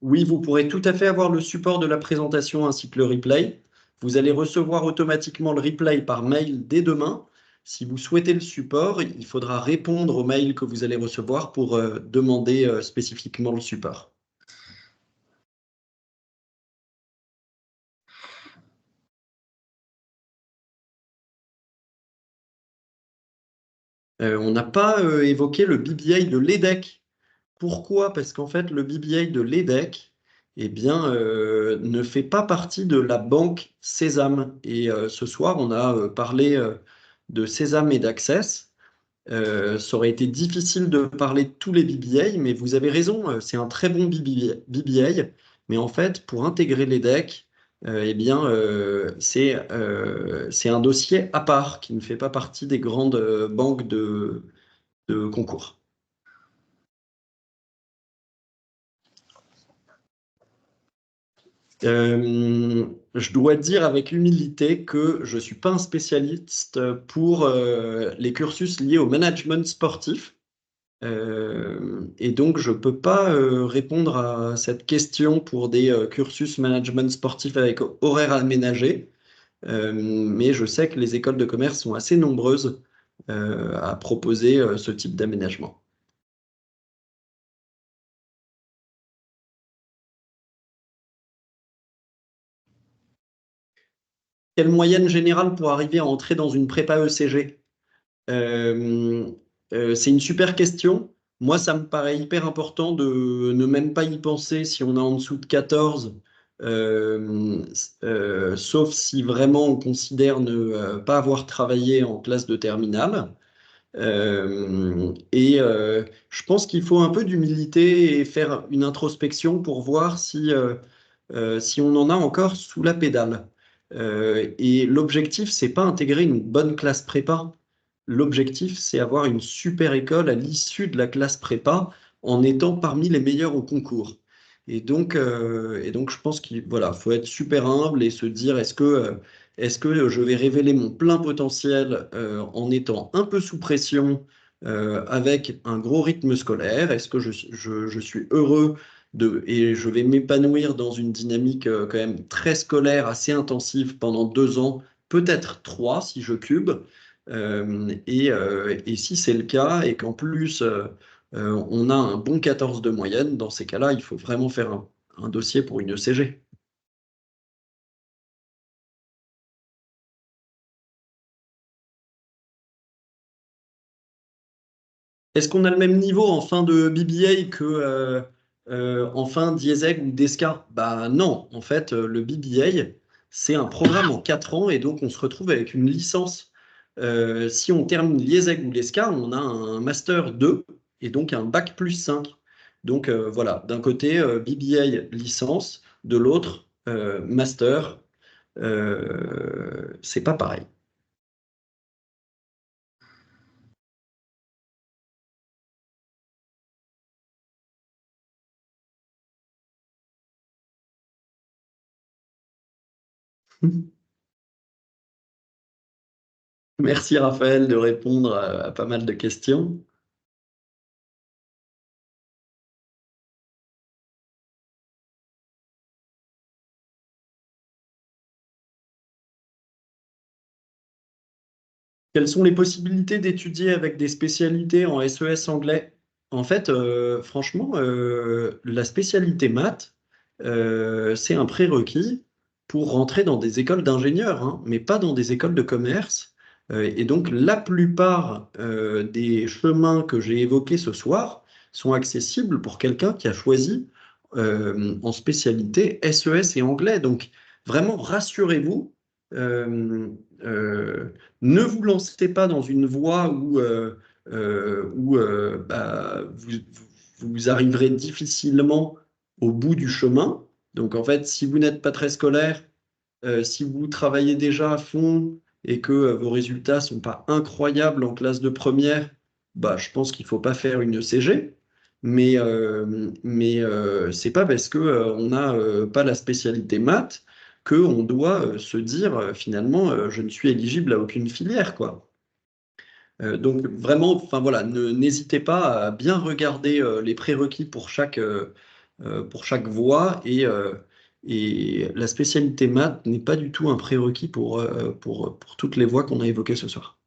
oui, vous pourrez tout à fait avoir le support de la présentation ainsi que le replay. Vous allez recevoir automatiquement le replay par mail dès demain. Si vous souhaitez le support, il faudra répondre au mail que vous allez recevoir pour demander spécifiquement le support. On n'a pas évoqué le BBA de l'EDEC. Pourquoi? Parce qu'en fait, le BBA de l'EDEC eh bien, ne fait pas partie de la banque Sésame. Et ce soir, on a parlé de Sésame et d'Access. Ça aurait été difficile de parler de tous les BBA, mais vous avez raison, c'est un très bon BBA. Mais en fait, pour intégrer l'EDEC, eh bien, c'est un dossier à part qui ne fait pas partie des grandes banques de concours. Je dois dire avec humilité que je ne suis pas un spécialiste pour les cursus liés au management sportif. Et donc, je ne peux pas répondre à cette question pour des cursus management sportif avec horaire aménagé. Mais je sais que les écoles de commerce sont assez nombreuses à proposer ce type d'aménagement. Quelle moyenne générale pour arriver à entrer dans une prépa ECG? Euh, c'est une super question. Moi, ça me paraît hyper important de ne même pas y penser si on est en dessous de 14, sauf si vraiment on considère ne pas avoir travaillé en classe de terminale. Je pense qu'il faut un peu d'humilité et faire une introspection pour voir si on en a encore sous la pédale. Et l'objectif, c'est pas intégrer une bonne classe prépa. L'objectif, c'est avoir une super école à l'issue de la classe prépa en étant parmi les meilleurs au concours. Et donc je pense qu'il voilà, faut être super humble et se dire est-ce que je vais révéler mon plein potentiel en étant un peu sous pression avec un gros rythme scolaire? Est-ce que je suis heureux et je vais m'épanouir dans une dynamique quand même très scolaire, assez intensive pendant 2 ans, peut-être 3 si je cube? Et si c'est le cas et qu'en plus on a un bon 14 de moyenne, dans ces cas-là, il faut vraiment faire un dossier pour une ECG. Est-ce qu'on a le même niveau en fin de BBA que en fin d'IESEG ou d'ESCA? Bah non, en fait, le BBA, c'est un programme en 4 ans et donc on se retrouve avec une licence. Si on termine l'IESEG ou l'ESCA, on a un Master 2 et donc un Bac plus 5. Donc voilà, d'un côté, BBA licence, de l'autre, Master. C'est pas pareil. Merci Raphaël de répondre à pas mal de questions. Quelles sont les possibilités d'étudier avec des spécialités en SES anglais? En fait, franchement, la spécialité maths, c'est un prérequis pour rentrer dans des écoles d'ingénieurs, hein, mais pas dans des écoles de commerce. Et donc, la plupart des chemins que j'ai évoqués ce soir sont accessibles pour quelqu'un qui a choisi en spécialité SES et anglais. Donc, vraiment, rassurez-vous. euh, ne vous lancez pas dans une voie où vous arriverez difficilement au bout du chemin. Donc en fait, si vous n'êtes pas très scolaire, si vous travaillez déjà à fond et que vos résultats ne sont pas incroyables en classe de première, bah, je pense qu'il ne faut pas faire une ECG. Mais c'est pas parce que on n'a pas la spécialité maths qu'on doit se dire finalement je ne suis éligible à aucune filière, quoi. Donc vraiment, enfin voilà, n'hésitez pas à bien regarder les prérequis pour chaque voie et la spécialité maths n'est pas du tout un prérequis pour toutes les voies qu'on a évoquées ce soir.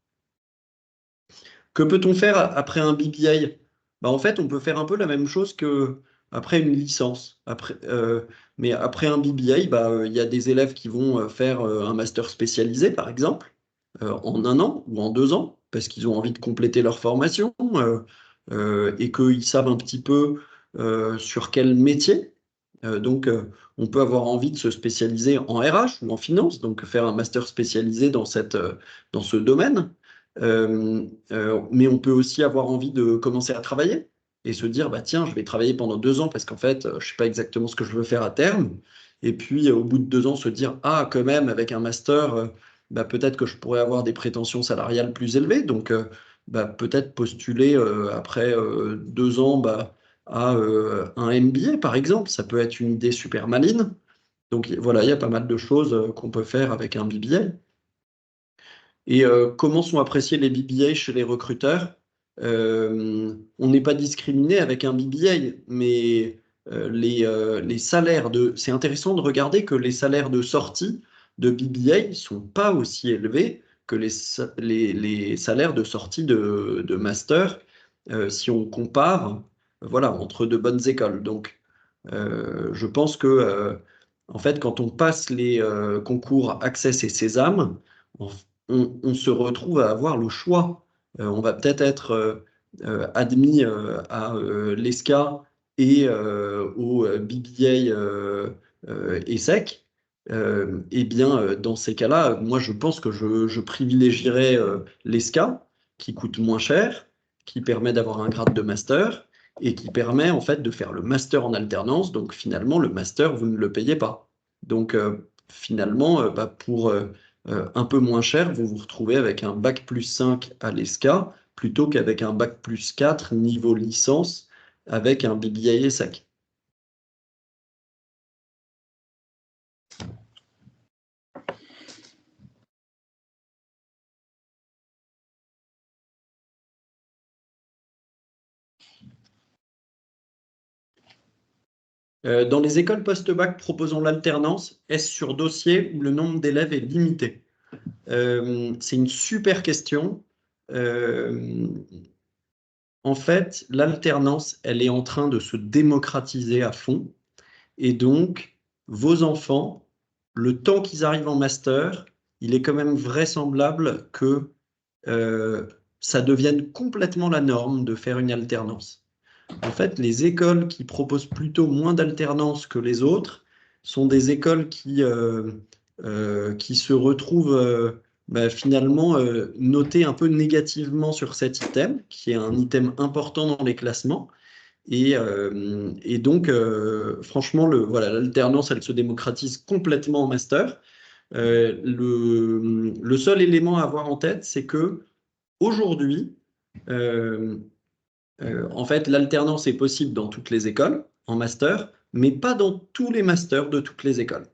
Que peut-on faire après un BBA? Bah, en fait, on peut faire un peu la même chose que après une licence. Mais après un BBA, bah, il y a des élèves qui vont faire un master spécialisé, par exemple, en 1 an ou en 2 ans, parce qu'ils ont envie de compléter leur formation et qu'ils savent un petit peu sur quel métier. Donc, on peut avoir envie de se spécialiser en RH ou en finance, donc faire un master spécialisé dans ce domaine. Mais on peut aussi avoir envie de commencer à travailler et se dire, bah tiens, je vais travailler pendant 2 ans parce qu'en fait, je ne sais pas exactement ce que je veux faire à terme. Et puis, au bout de 2 ans, se dire, ah, quand même, avec un master, bah, peut-être que je pourrais avoir des prétentions salariales plus élevées. Donc, bah, peut-être postuler après 2 ans bah, à un MBA, par exemple. Ça peut être une idée super maligne. Donc, voilà, il y a pas mal de choses qu'on peut faire avec un BBA. Et comment sont appréciés les BBA chez les recruteurs? On n'est pas discriminé avec un BBA, mais les salaires de... C'est intéressant de regarder que les salaires de sortie de BBA ne sont pas aussi élevés que les salaires de sortie de master, si on compare voilà, entre de bonnes écoles. Donc, je pense que, en fait, quand on passe les concours Access et Sésame, on se retrouve à avoir le choix. On va peut-être être admis à l'ESCA et au BBA ESSEC. Eh bien, dans ces cas-là, moi, je pense que je privilégierais l'ESCA, qui coûte moins cher, qui permet d'avoir un grade de master et qui permet en fait de faire le master en alternance. Donc finalement, le master, vous ne le payez pas. Donc finalement, bah, pour un peu moins cher, vous vous retrouvez avec un bac plus 5 à l'ESCA plutôt qu'avec un bac plus 4 niveau licence avec un BBA ESSEC. Dans les écoles post-bac proposant l'alternance, est-ce sur dossier où le nombre d'élèves est limité? C'est une super question. En fait, l'alternance, elle est en train de se démocratiser à fond. Et donc, vos enfants, le temps qu'ils arrivent en master, il est quand même vraisemblable que ça devienne complètement la norme de faire une alternance. En fait, les écoles qui proposent plutôt moins d'alternance que les autres sont des écoles qui se retrouvent finalement notées un peu négativement sur cet item, qui est un item important dans les classements. Et donc, franchement, voilà, l'alternance, elle se démocratise complètement en master. Le seul élément à avoir en tête, c'est que aujourd'hui, euh, en fait, l'alternance est possible dans toutes les écoles en master, mais pas dans tous les masters de toutes les écoles.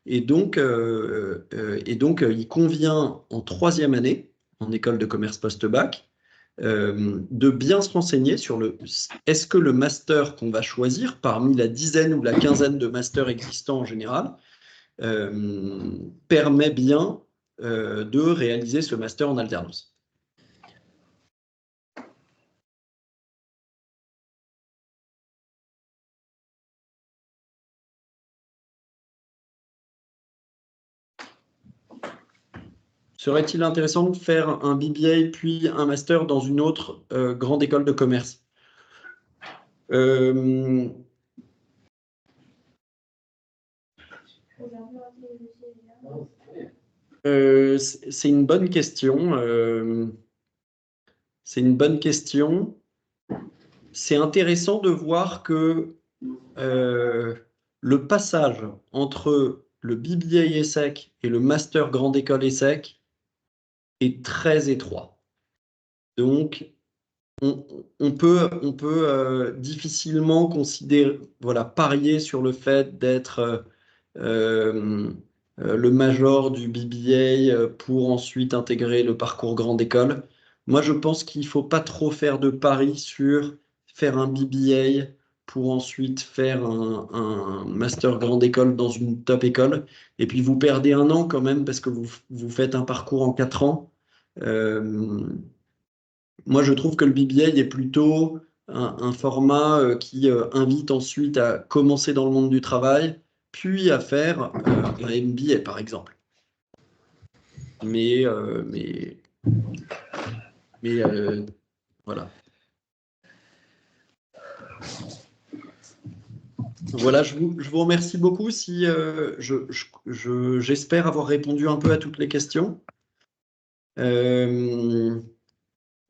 Et donc, il convient en troisième année, en école de commerce post-bac, de bien se renseigner sur est-ce que le master qu'on va choisir parmi la dizaine ou la quinzaine de masters existants en général permet bien de réaliser ce master en alternance. Serait-il intéressant de faire un BBA puis un master dans une autre grande école de commerce? C'est une bonne question. C'est une bonne question. C'est intéressant de voir que le passage entre le BBA ESSEC et le Master Grande École ESSEC est très étroit. Donc, on peut difficilement considérer, voilà, parier sur le fait d'être le major du BBA pour ensuite intégrer le parcours grande école. Moi, je pense qu'il ne faut pas trop faire de paris sur faire un BBA pour ensuite faire un master grande école dans une top école. Et puis, vous perdez un an quand même parce que vous faites un parcours en 4 ans. Moi, je trouve que le BBA est plutôt un format qui invite ensuite à commencer dans le monde du travail, puis à faire un MBA, par exemple. Mais voilà. Voilà, je vous remercie beaucoup. Si j'espère avoir répondu un peu à toutes les questions.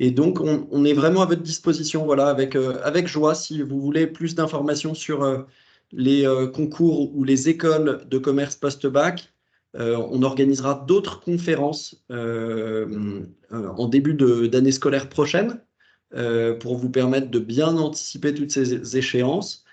Et donc, on est vraiment à votre disposition, voilà, avec joie, si vous voulez plus d'informations sur les concours ou les écoles de commerce post-bac. On organisera d'autres conférences en début d'année scolaire prochaine pour vous permettre de bien anticiper toutes ces échéances.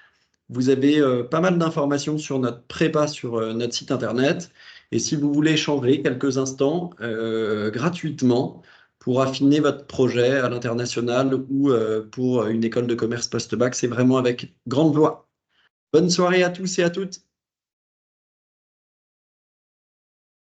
Vous avez pas mal d'informations sur notre prépa sur notre site internet. Et si vous voulez échanger quelques instants gratuitement pour affiner votre projet à l'international ou pour une école de commerce post-bac, c'est vraiment avec grande joie. Bonne soirée à tous et à toutes.